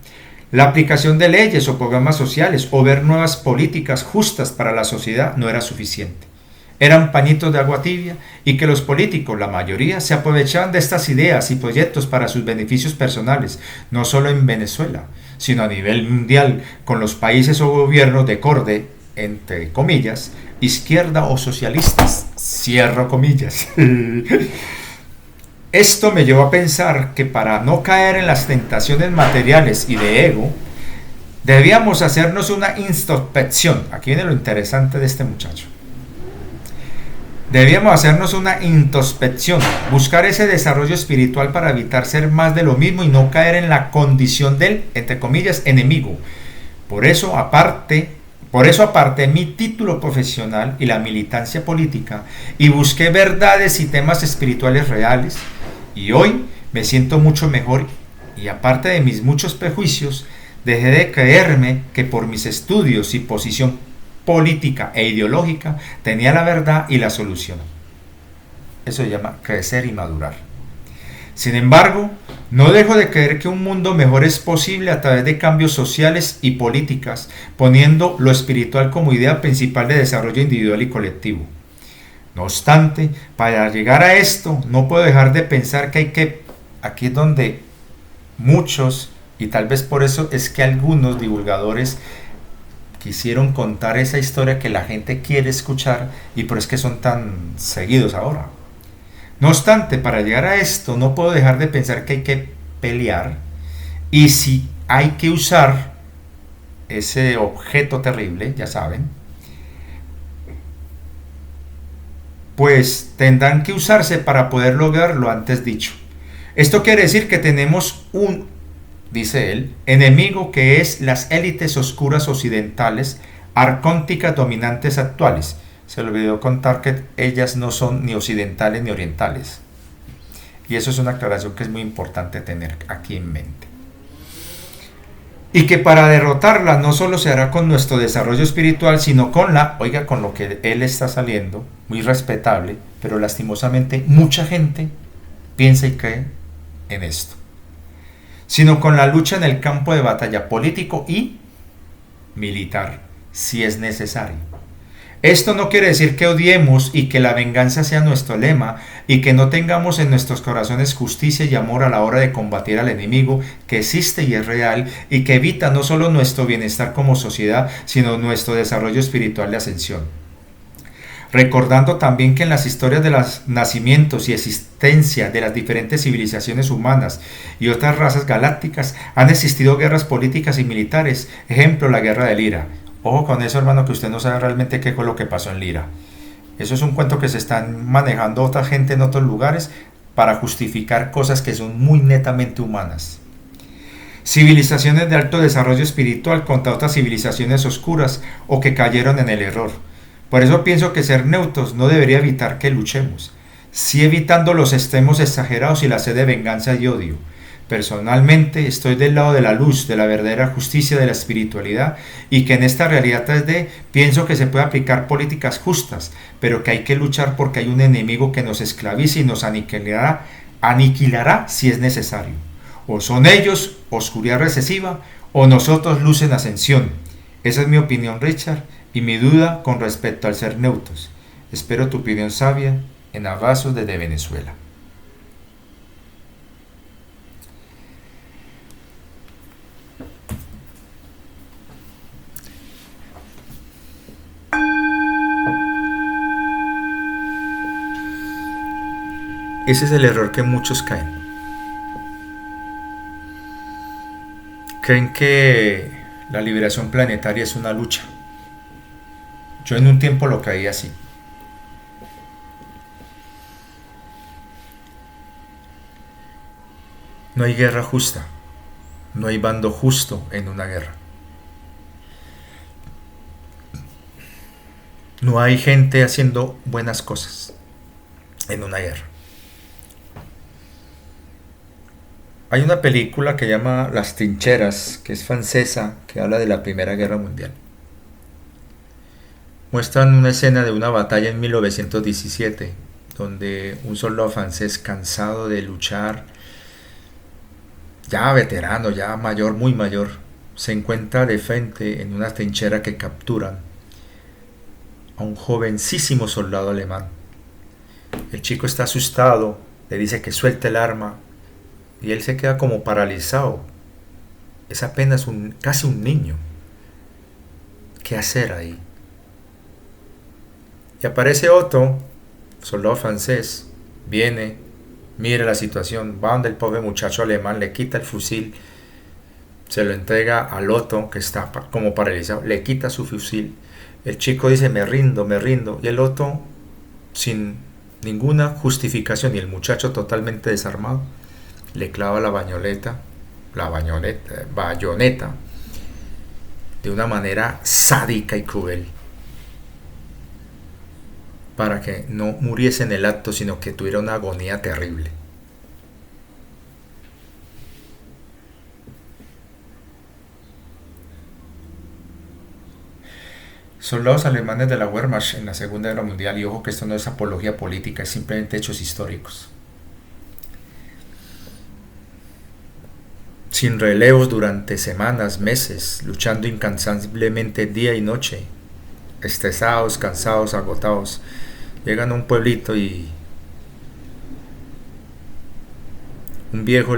la aplicación de leyes o programas sociales o ver nuevas políticas justas para la sociedad no era suficiente. Eran pañitos de agua tibia, y que los políticos, la mayoría, se aprovechaban de estas ideas y proyectos para sus beneficios personales, no solo en Venezuela, sino a nivel mundial, con los países o gobiernos de corte, entre comillas, izquierda o socialistas, cierro comillas. Esto me llevó a pensar que para no caer en las tentaciones materiales y de ego, debíamos hacernos una introspección. Aquí viene lo interesante de este muchacho. Debíamos hacernos una introspección, buscar ese desarrollo espiritual para evitar ser más de lo mismo y no caer en la condición del, entre comillas, enemigo. Por eso aparte mi título profesional y la militancia política, y busqué verdades y temas espirituales reales, y hoy me siento mucho mejor, y aparte de mis muchos prejuicios, dejé de creerme que por mis estudios y posición política e ideológica tenía la verdad y la solución. Eso se llama crecer y madurar. Sin embargo, no dejo de creer que un mundo mejor es posible a través de cambios sociales y políticas, poniendo lo espiritual como idea principal de desarrollo individual y colectivo. No obstante, para llegar a esto, no puedo dejar de pensar que aquí es donde muchos, y tal vez por eso es que algunos divulgadores quisieron contar esa historia que la gente quiere escuchar, y por eso es que son tan seguidos ahora. No obstante, para llegar a esto no puedo dejar de pensar que hay que pelear, y si hay que usar ese objeto terrible, ya saben, pues tendrán que usarse para poder lograr lo antes dicho. Esto quiere decir que tenemos dice él, enemigo, que es las élites oscuras occidentales, arcónticas dominantes actuales. Se le olvidó contar que ellas no son ni occidentales ni orientales. Y eso es una aclaración que es muy importante tener aquí en mente. Y que para derrotarla no solo se hará con nuestro desarrollo espiritual, sino con con lo que él está saliendo, muy respetable, pero lastimosamente mucha gente piensa y cree en esto, sino con la lucha en el campo de batalla político y militar, si es necesario. Esto no quiere decir que odiemos y que la venganza sea nuestro lema, y que no tengamos en nuestros corazones justicia y amor a la hora de combatir al enemigo que existe y es real, y que evita no solo nuestro bienestar como sociedad, sino nuestro desarrollo espiritual de ascensión. Recordando también que en las historias de los nacimientos y existencia de las diferentes civilizaciones humanas y otras razas galácticas han existido guerras políticas y militares, ejemplo la guerra de Lira. Ojo con eso, hermano, que usted no sabe realmente qué fue lo que pasó en Lira. Eso es un cuento que se están manejando otra gente en otros lugares para justificar cosas que son muy netamente humanas. civilizaciones de alto desarrollo espiritual contra otras civilizaciones oscuras o que cayeron en el error. Por eso pienso que ser neutros no debería evitar que luchemos, sí evitando los extremos exagerados y la sed de venganza y odio. Personalmente estoy del lado de la luz, de la verdadera justicia, de la espiritualidad, y que en esta realidad 3D pienso que se puede aplicar políticas justas, pero que hay que luchar porque hay un enemigo que nos esclaviza y nos aniquilará si es necesario. O son ellos, oscuridad recesiva, o nosotros, luz en ascensión. Esa es mi opinión, Richard, y mi duda con respecto al ser neutros. Espero tu opinión sabia. En abrazo desde Venezuela. Ese es el error que muchos caen. Creen que la liberación planetaria es una lucha. Yo en un tiempo lo creí así. No hay guerra justa. No hay bando justo en una guerra. No hay gente haciendo buenas cosas en una guerra. Hay una película que llama Las Trincheras, que es francesa, que habla de la Primera Guerra Mundial. Muestran una escena de una batalla en 1917, donde un soldado francés cansado de luchar, ya veterano, ya mayor, muy mayor, se encuentra de frente en una trinchera que capturan a un jovencísimo soldado alemán. El chico está asustado, le dice que suelte el arma y él se queda como paralizado. Es apenas casi un niño. ¿Qué hacer ahí? Y aparece otro soldado francés, viene, mira la situación, va donde el pobre muchacho alemán, le quita el fusil, se lo entrega al otro que está como paralizado, le quita su fusil. El chico dice me rindo, y el otro, sin ninguna justificación, y el muchacho totalmente desarmado, le clava la bayoneta de una manera sádica y cruel, para que no muriese en el acto, sino que tuviera una agonía terrible. Soldados alemanes de la Wehrmacht en la Segunda Guerra Mundial, y ojo que esto no es apología política, es simplemente hechos históricos. Sin relevos durante semanas, meses, luchando incansablemente día y noche, estresados, cansados, agotados, llegan a un pueblito y un viejo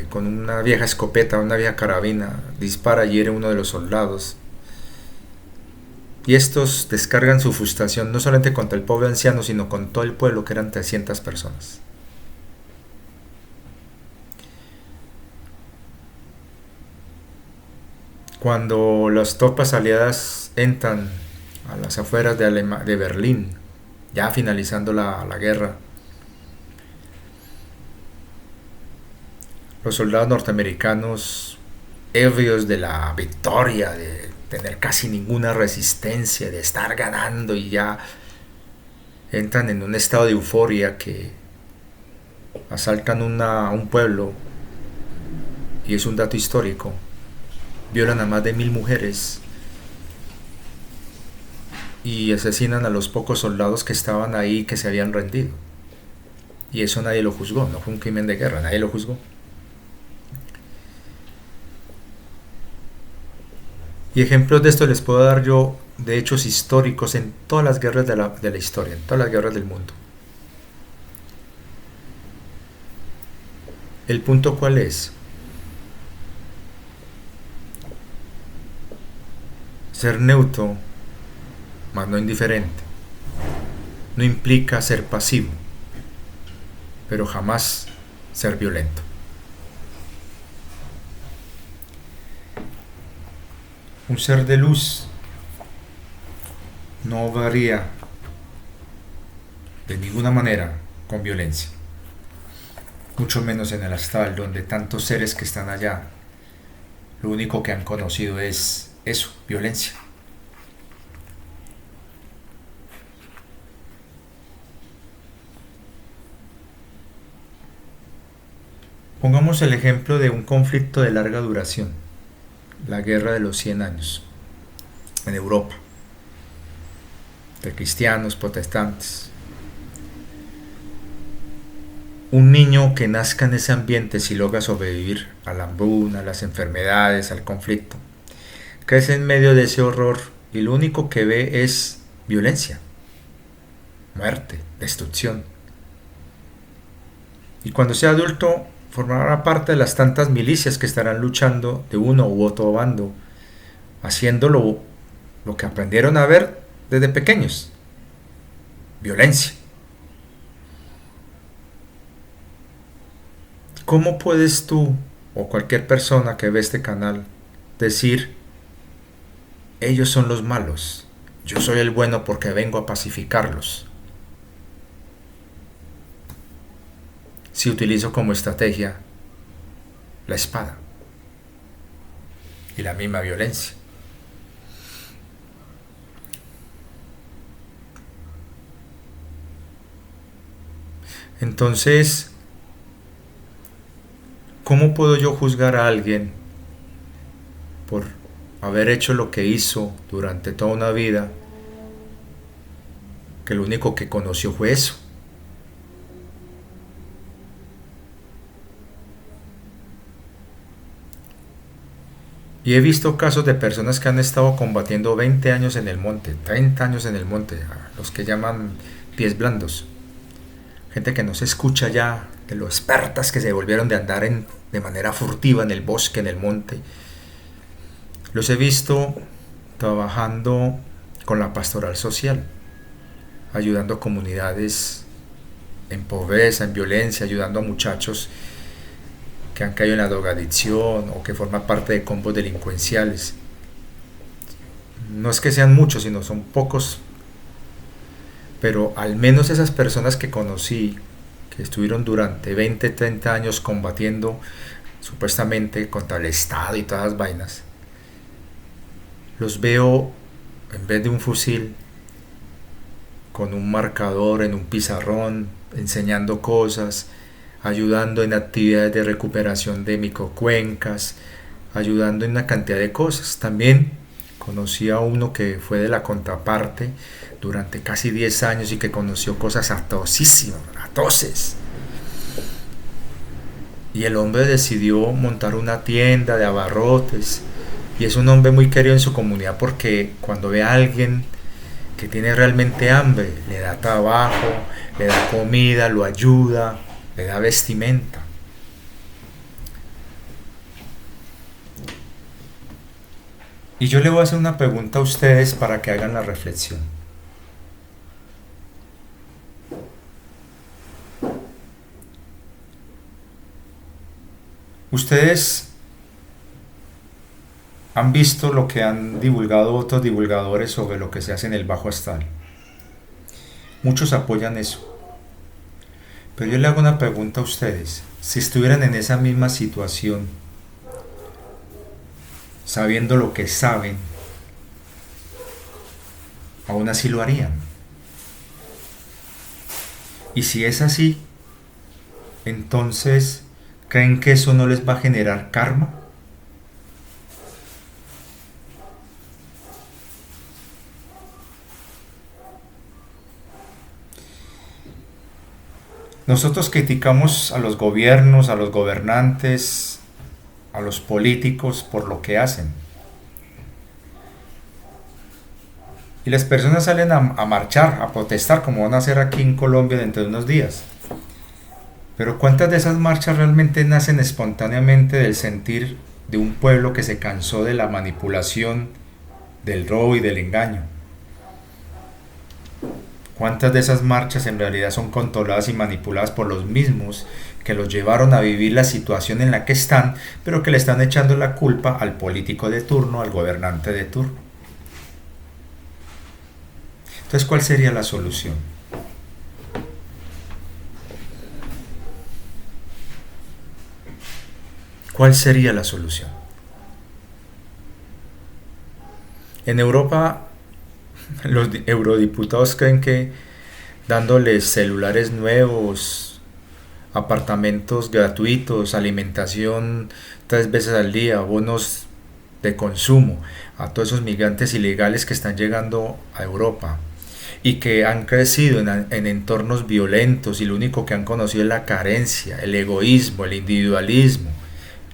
con una vieja escopeta, una vieja carabina, dispara y hiere a uno de los soldados. Y estos descargan su frustración no solamente contra el pobre anciano, sino con todo el pueblo, que eran 300 personas. Cuando las tropas aliadas entran a las afueras de Berlín, ya finalizando la guerra, los soldados norteamericanos, ebrios de la victoria, de tener casi ninguna resistencia, de estar ganando, y ya entran en un estado de euforia, que asaltan un pueblo, y es un dato histórico, violan a más de 1000 mujeres y asesinan a los pocos soldados que estaban ahí, que se habían rendido. Y eso nadie lo juzgó, no fue un crimen de guerra, nadie lo juzgó. Y ejemplos de esto les puedo dar yo, de hechos históricos en todas las guerras de la historia, en todas las guerras del mundo. ¿El punto cuál es? Ser neutro, mas no indiferente, no implica ser pasivo, pero jamás ser violento. Un ser de luz no varía de ninguna manera con violencia, mucho menos en el astral, donde tantos seres que están allá lo único que han conocido es eso, violencia. Pongamos el ejemplo de un conflicto de larga duración, la Guerra de los 100 años, en Europa, de cristianos, protestantes. Un niño que nazca en ese ambiente, si logra sobrevivir a la hambruna, a las enfermedades, al conflicto, crece en medio de ese horror y lo único que ve es violencia, muerte, destrucción. Y cuando sea adulto formará parte de las tantas milicias que estarán luchando de uno u otro bando, haciendo lo que aprendieron a ver desde pequeños, violencia. ¿Cómo puedes tú o cualquier persona que ve este canal decir, ellos son los malos, yo soy el bueno porque vengo a pacificarlos? Si utilizo como estrategia la espada y la misma violencia. Entonces, ¿cómo puedo yo juzgar a alguien por haber hecho lo que hizo durante toda una vida, que lo único que conoció fue eso? Y he visto casos de personas que han estado combatiendo 20 años en el monte, 30 años en el monte, los que llaman pies blandos. Gente que no se escucha ya, de lo expertas que se volvieron de andar de manera furtiva en el bosque, en el monte. Los he visto trabajando con la pastoral social, ayudando a comunidades en pobreza, en violencia, ayudando a muchachos que han caído en la drogadicción o que forman parte de combos delincuenciales. No es que sean muchos, sino son pocos, pero al menos esas personas que conocí, que estuvieron durante 20, 30 años combatiendo supuestamente contra el Estado y todas las vainas, los veo en vez de un fusil con un marcador en un pizarrón, enseñando cosas, ayudando en actividades de recuperación de microcuencas, ayudando en una cantidad de cosas. También conocí a uno que fue de la contraparte durante casi 10 años y que conoció cosas atrocísimas, atroces. Y el hombre decidió montar una tienda de abarrotes y es un hombre muy querido en su comunidad porque cuando ve a alguien que tiene realmente hambre, le da trabajo, le da comida, lo ayuda, le da vestimenta. Y yo le voy a hacer una pregunta a ustedes para que hagan la reflexión. Ustedes han visto lo que han divulgado otros divulgadores sobre lo que se hace en el bajo astral. Muchos apoyan eso. Pero yo le hago una pregunta a ustedes. Si estuvieran en esa misma situación, sabiendo lo que saben, aún así lo harían. Y si es así, entonces, ¿creen que eso no les va a generar karma? Nosotros criticamos a los gobiernos, a los gobernantes, a los políticos por lo que hacen. Y las personas salen a marchar, a protestar, como van a hacer aquí en Colombia dentro de unos días. Pero ¿cuántas de esas marchas realmente nacen espontáneamente del sentir de un pueblo que se cansó de la manipulación, del robo y del engaño? ¿Cuántas de esas marchas en realidad son controladas y manipuladas por los mismos que los llevaron a vivir la situación en la que están, pero que le están echando la culpa al político de turno, al gobernante de turno? Entonces, ¿cuál sería la solución? ¿Cuál sería la solución? En Europa, los eurodiputados creen que dándoles celulares nuevos, apartamentos gratuitos, alimentación 3 veces al día, bonos de consumo a todos esos migrantes ilegales que están llegando a Europa y que han crecido en entornos violentos y lo único que han conocido es la carencia, el egoísmo, el individualismo,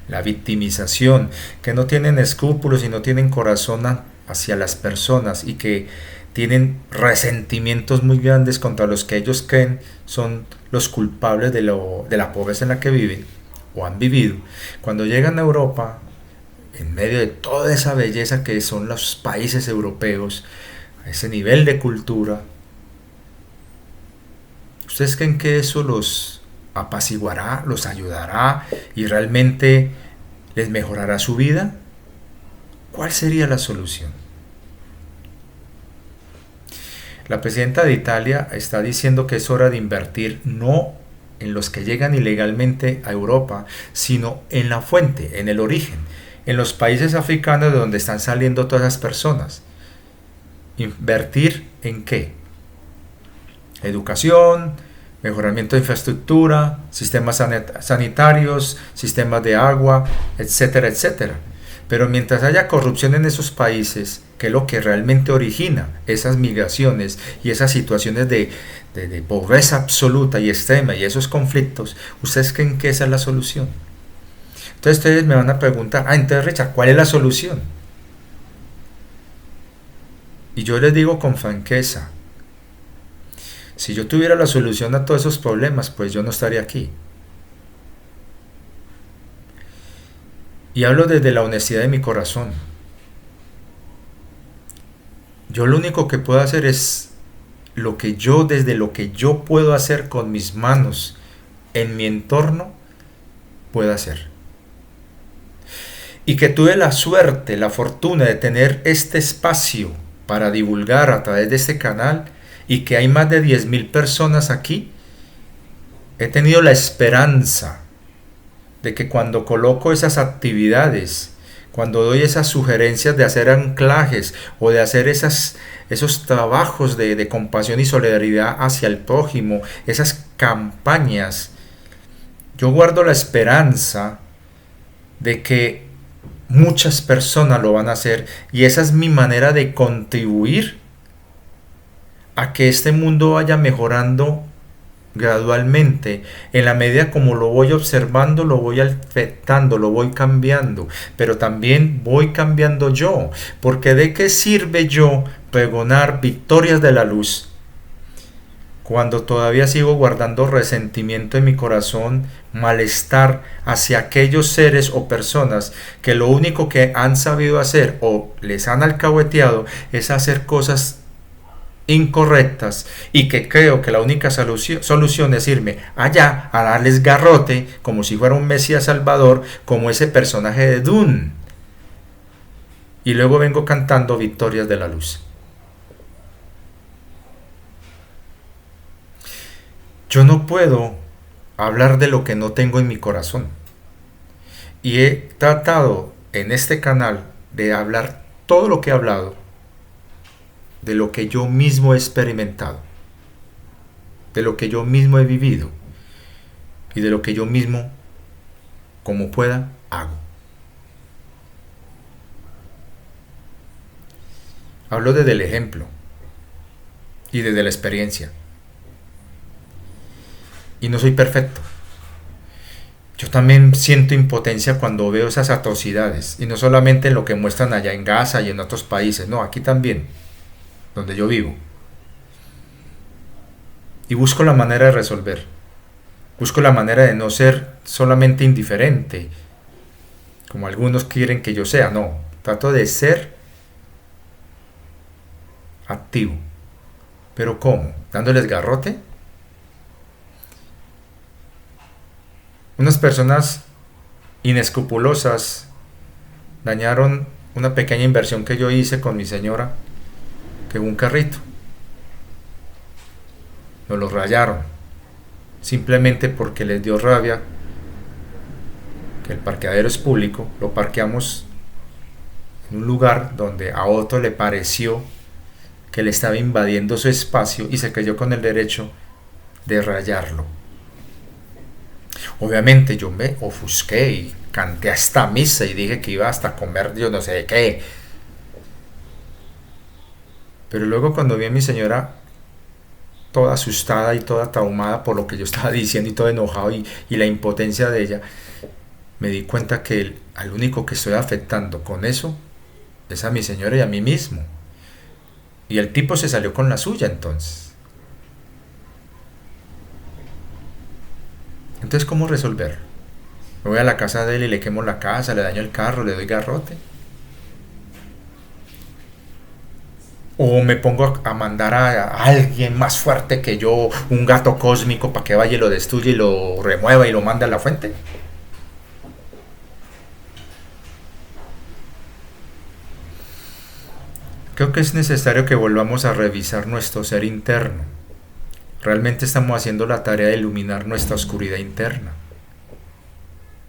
la victimización, que no tienen escrúpulos y no tienen corazón hacia las personas y que tienen resentimientos muy grandes contra los que ellos creen son los culpables de la pobreza en la que viven o han vivido. Cuando llegan a Europa, en medio de toda esa belleza que son los países europeos, a ese nivel de cultura, ¿ustedes creen que eso los apaciguará, los ayudará y realmente les mejorará su vida? ¿Cuál sería la solución? La presidenta de Italia está diciendo que es hora de invertir no en los que llegan ilegalmente a Europa, sino en la fuente, en el origen, en los países africanos de donde están saliendo todas esas personas. ¿Invertir en qué? Educación, mejoramiento de infraestructura, sistemas sanitarios, sistemas de agua, etcétera, etcétera. Pero mientras haya corrupción en esos países, que es lo que realmente origina esas migraciones y esas situaciones de pobreza absoluta y extrema y esos conflictos, ¿ustedes creen que esa es la solución? Entonces ustedes me van a preguntar, entonces Richard, ¿cuál es la solución? Y yo les digo con franqueza, si yo tuviera la solución a todos esos problemas, pues yo no estaría aquí. Y hablo desde la honestidad de mi corazón. Yo lo único que puedo hacer es desde lo que yo puedo hacer con mis manos en mi entorno, puedo hacer. Y que tuve la suerte, la fortuna de tener este espacio para divulgar a través de este canal y que hay más de 10,000 personas aquí, he tenido la esperanza de que cuando coloco esas actividades, cuando doy esas sugerencias de hacer anclajes o de hacer esos trabajos de compasión y solidaridad hacia el prójimo, esas campañas, yo guardo la esperanza de que muchas personas lo van a hacer y esa es mi manera de contribuir a que este mundo vaya mejorando gradualmente, en la medida como lo voy observando, lo voy afectando, lo voy cambiando, pero también voy cambiando yo, porque ¿de qué sirve yo pregonar victorias de la luz cuando todavía sigo guardando resentimiento en mi corazón, malestar hacia aquellos seres o personas que lo único que han sabido hacer o les han alcahueteado es hacer cosas incorrectas y que creo que la única solución es irme allá a darles garrote como si fuera un Mesías Salvador, como ese personaje de Dune, y luego vengo cantando victorias de la luz? Yo no puedo hablar de lo que no tengo en mi corazón y he tratado en este canal de hablar todo lo que he hablado de lo que yo mismo he experimentado, de lo que yo mismo he vivido y de lo que yo mismo, como pueda, hago. Hablo desde el ejemplo y desde la experiencia. Y no soy perfecto. Yo también siento impotencia cuando veo esas atrocidades, y no solamente en lo que muestran allá en Gaza y en otros países, no, aquí también, donde yo vivo. Y busco la manera de resolver. Busco la manera de no ser solamente indiferente, como algunos quieren que yo sea. No, trato de ser activo. ¿Pero cómo? ¿Dándoles garrote? Unas personas inescrupulosas dañaron una pequeña inversión que yo hice con mi señora, que un carrito. Nos lo rayaron, simplemente porque les dio rabia que el parqueadero es público, lo parqueamos en un lugar donde a otro le pareció que le estaba invadiendo su espacio y se creyó con el derecho de rayarlo. Obviamente yo me ofusqué y canté hasta misa y dije que iba hasta a comer yo no sé de qué. Pero luego cuando vi a mi señora toda asustada y toda traumada por lo que yo estaba diciendo y todo enojado y la impotencia de ella, me di cuenta que al único que estoy afectando con eso es a mi señora y a mí mismo. Y el tipo se salió con la suya entonces. Entonces, ¿cómo resolver? Me voy a la casa de él y le quemo la casa, le daño el carro, le doy garrote. O me pongo a mandar a alguien más fuerte que yo, un gato cósmico, para que vaya y lo destruya y lo remueva y lo mande a la fuente. Creo que es necesario que volvamos a revisar nuestro ser interno. Realmente estamos haciendo la tarea de iluminar nuestra oscuridad interna,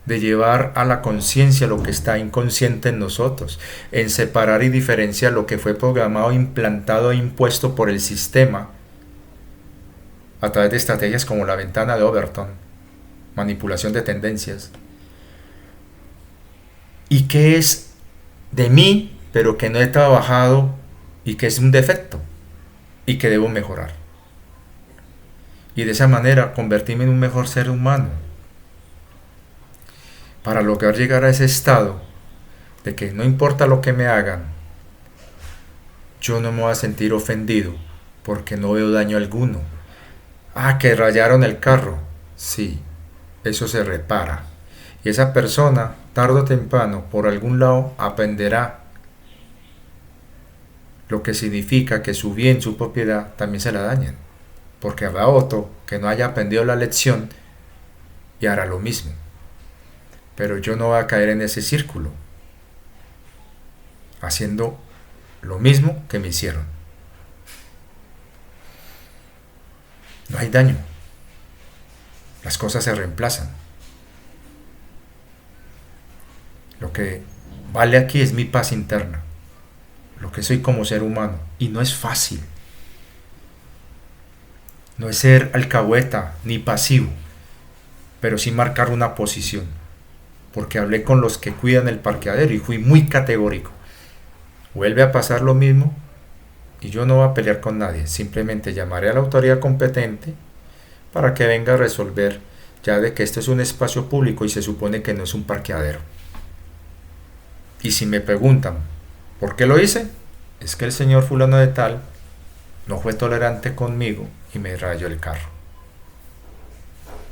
de llevar a la conciencia lo que está inconsciente en nosotros, en separar y diferenciar lo que fue programado, implantado e impuesto por el sistema a través de estrategias como la ventana de Overton, manipulación de tendencias, y qué es de mí, pero que no he trabajado y que es un defecto y que debo mejorar. Y de esa manera convertirme en un mejor ser humano, para lograr llegar a ese estado de que no importa lo que me hagan, yo no me voy a sentir ofendido porque no veo daño alguno. Ah, que rayaron el carro. Sí, eso se repara. Y esa persona, tarde o temprano, por algún lado, aprenderá lo que significa que su bien, su propiedad, también se la dañen. Porque habrá otro que no haya aprendido la lección y hará lo mismo. Pero yo no voy a caer en ese círculo, haciendo lo mismo que me hicieron. No hay daño. Las cosas se reemplazan. Lo que vale aquí es mi paz interna, lo que soy como ser humano. Y no es fácil. No es ser alcahueta ni pasivo, pero sí marcar una posición. Porque hablé con los que cuidan el parqueadero y fui muy categórico. Vuelve a pasar lo mismo y yo no voy a pelear con nadie. Simplemente llamaré a la autoridad competente para que venga a resolver, ya de que esto es un espacio público y se supone que no es un parqueadero. Y si me preguntan ¿por qué lo hice? Es que el señor fulano de tal no fue tolerante conmigo y me rayó el carro.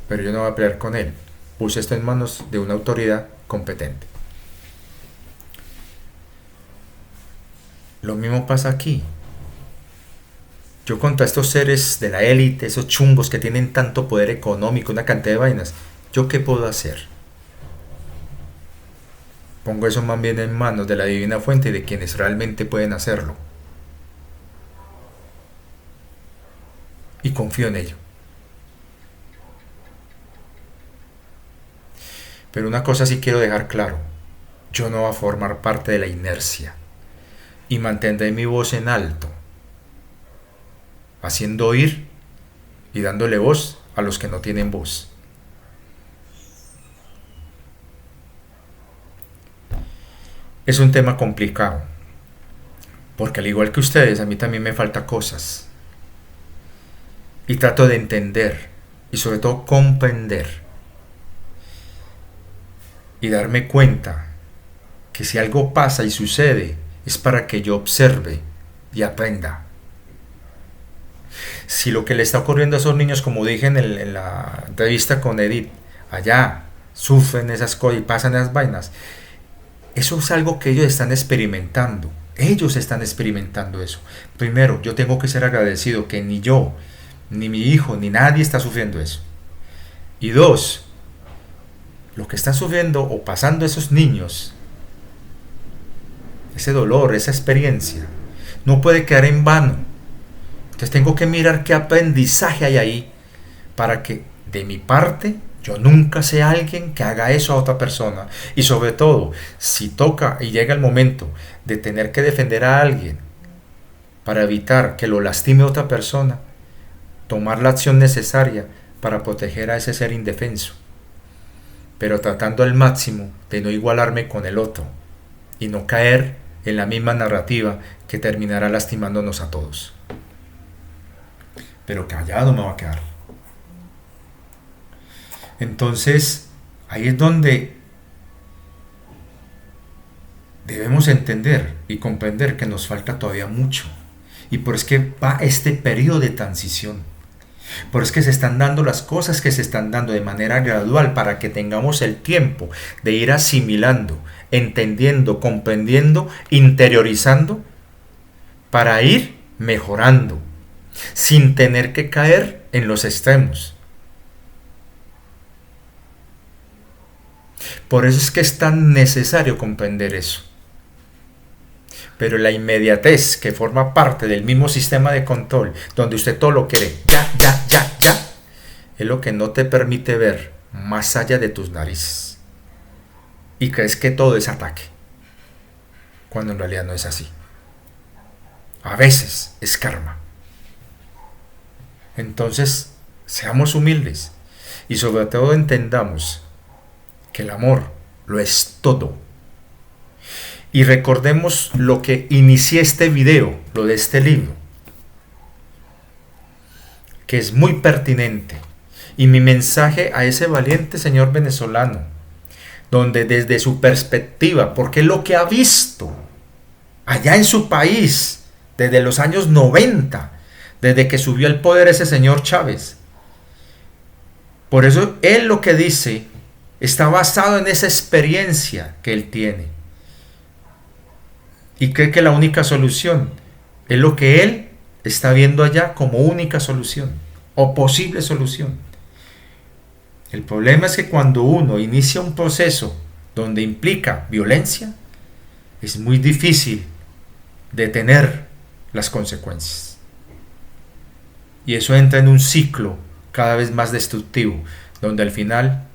Pero yo no voy a pelear con él. Puse esto en manos de una autoridad competente. Lo mismo pasa aquí. Yo contra estos seres de la élite, esos chungos que tienen tanto poder económico, una cantidad de vainas, ¿yo qué puedo hacer? Pongo eso más bien en manos de la divina fuente y de quienes realmente pueden hacerlo. Y confío en ello. Pero una cosa sí quiero dejar claro. Yo no voy a formar parte de la inercia. Y mantendré mi voz en alto, haciendo oír y dándole voz a los que no tienen voz. Es un tema complicado, porque al igual que ustedes, a mí también me faltan cosas. Y trato de entender, y sobre todo comprender, y darme cuenta que si algo pasa y sucede, es para que yo observe y aprenda. Si lo que le está ocurriendo a esos niños, como dije en la entrevista con Edith, allá sufren esas cosas y pasan esas vainas, eso es algo que ellos están experimentando. Ellos están experimentando eso. Primero, yo tengo que ser agradecido que ni yo, ni mi hijo, ni nadie está sufriendo eso. Y dos, lo que están sufriendo o pasando esos niños, ese dolor, esa experiencia, no puede quedar en vano. Entonces tengo que mirar qué aprendizaje hay ahí para que de mi parte Yo nunca sé a alguien que haga eso a otra persona. Y sobre todo, si toca y llega el momento de tener que defender a alguien para evitar que lo lastime a otra persona, tomar la acción necesaria para proteger a ese ser indefenso, pero tratando al máximo de no igualarme con el otro y no caer en la misma narrativa que terminará lastimándonos a todos. Pero callado me va a quedar. Entonces, ahí es donde debemos entender y comprender que nos falta todavía mucho. Y por eso es que va este periodo de transición. Por eso es que se están dando las cosas que se están dando de manera gradual para que tengamos el tiempo de ir asimilando, entendiendo, comprendiendo, interiorizando, para ir mejorando, sin tener que caer en los extremos. Por eso es que es tan necesario comprender eso. Pero la inmediatez que forma parte del mismo sistema de control, donde usted todo lo quiere ya, ya, ya, ya, es lo que no te permite ver más allá de tus narices. Y crees que todo es ataque, cuando en realidad no es así. A veces es karma. Entonces, seamos humildes y sobre todo entendamos que el amor lo es todo. Y recordemos lo que inicié este video, lo de este libro, que es muy pertinente. Y mi mensaje a ese valiente señor venezolano, donde desde su perspectiva, porque lo que ha visto allá en su país, desde los años 90, desde que subió al poder ese señor Chávez, por eso él lo que dice está basado en esa experiencia que él tiene. Y cree que la única solución es lo que él está viendo allá como única solución o posible solución. El problema es que cuando uno inicia un proceso donde implica violencia, es muy difícil detener las consecuencias. Y eso entra en un ciclo cada vez más destructivo, donde al final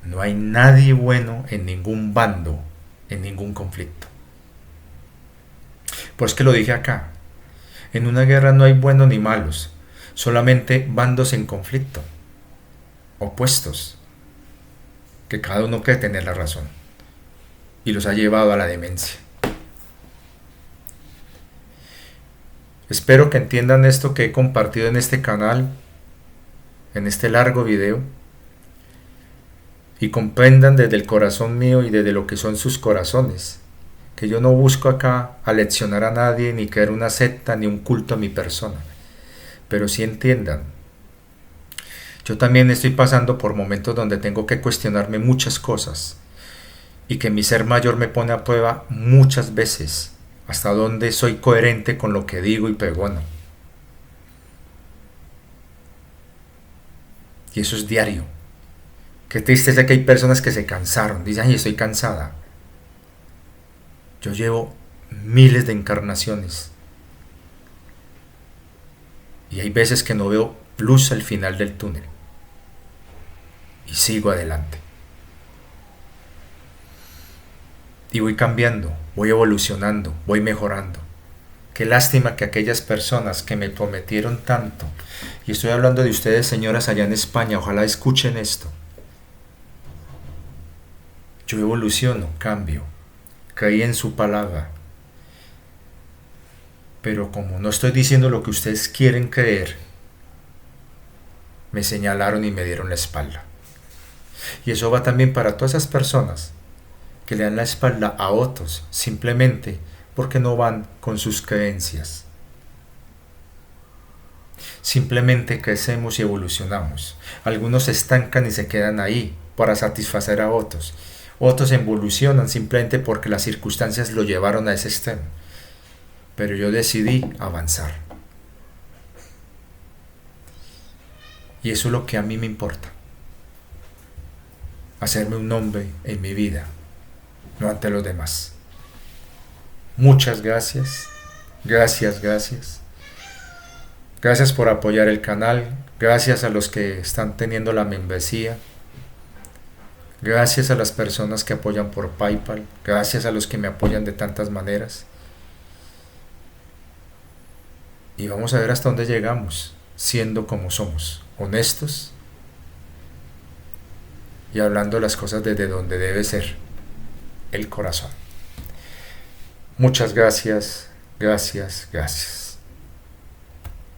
no hay nadie bueno en ningún bando, en ningún conflicto. Pues que lo dije acá, en una guerra no hay buenos ni malos, solamente bandos en conflicto, opuestos, que cada uno cree tener la razón y los ha llevado a la demencia. Espero que entiendan esto que he compartido en este canal, en este largo video, y comprendan desde el corazón mío y desde lo que son sus corazones, que yo no busco acá aleccionar a nadie, ni crear una secta, ni un culto a mi persona. Pero sí entiendan, yo también estoy pasando por momentos donde tengo que cuestionarme muchas cosas, y que mi ser mayor me pone a prueba muchas veces, hasta dónde soy coherente con lo que digo y pregono. Y eso es diario. Qué triste es que hay personas que se cansaron, dicen, ay, estoy cansada. Yo llevo miles de encarnaciones y hay veces que no veo luz al final del túnel y sigo adelante y voy cambiando, voy evolucionando, voy mejorando. Qué lástima que aquellas personas que me prometieron tanto, y estoy hablando de ustedes señoras allá en España, ojalá escuchen esto. Yo evoluciono, cambio, creí en su palabra, pero como no estoy diciendo lo que ustedes quieren creer, me señalaron y me dieron la espalda. Y eso va también para todas esas personas que le dan la espalda a otros simplemente porque no van con sus creencias. Simplemente crecemos y evolucionamos. Algunos se estancan y se quedan ahí para satisfacer a otros. Otros evolucionan simplemente porque las circunstancias lo llevaron a ese extremo. Pero yo decidí avanzar. Y eso es lo que a mí me importa. Hacerme un nombre en mi vida, no ante los demás. Muchas gracias. Gracias, gracias. Gracias por apoyar el canal. Gracias a los que están teniendo la membresía. Gracias a las personas que apoyan por PayPal. Gracias a los que me apoyan de tantas maneras. Y vamos a ver hasta dónde llegamos, siendo como somos, honestos y hablando las cosas desde donde debe ser, el corazón. Muchas gracias, gracias, gracias.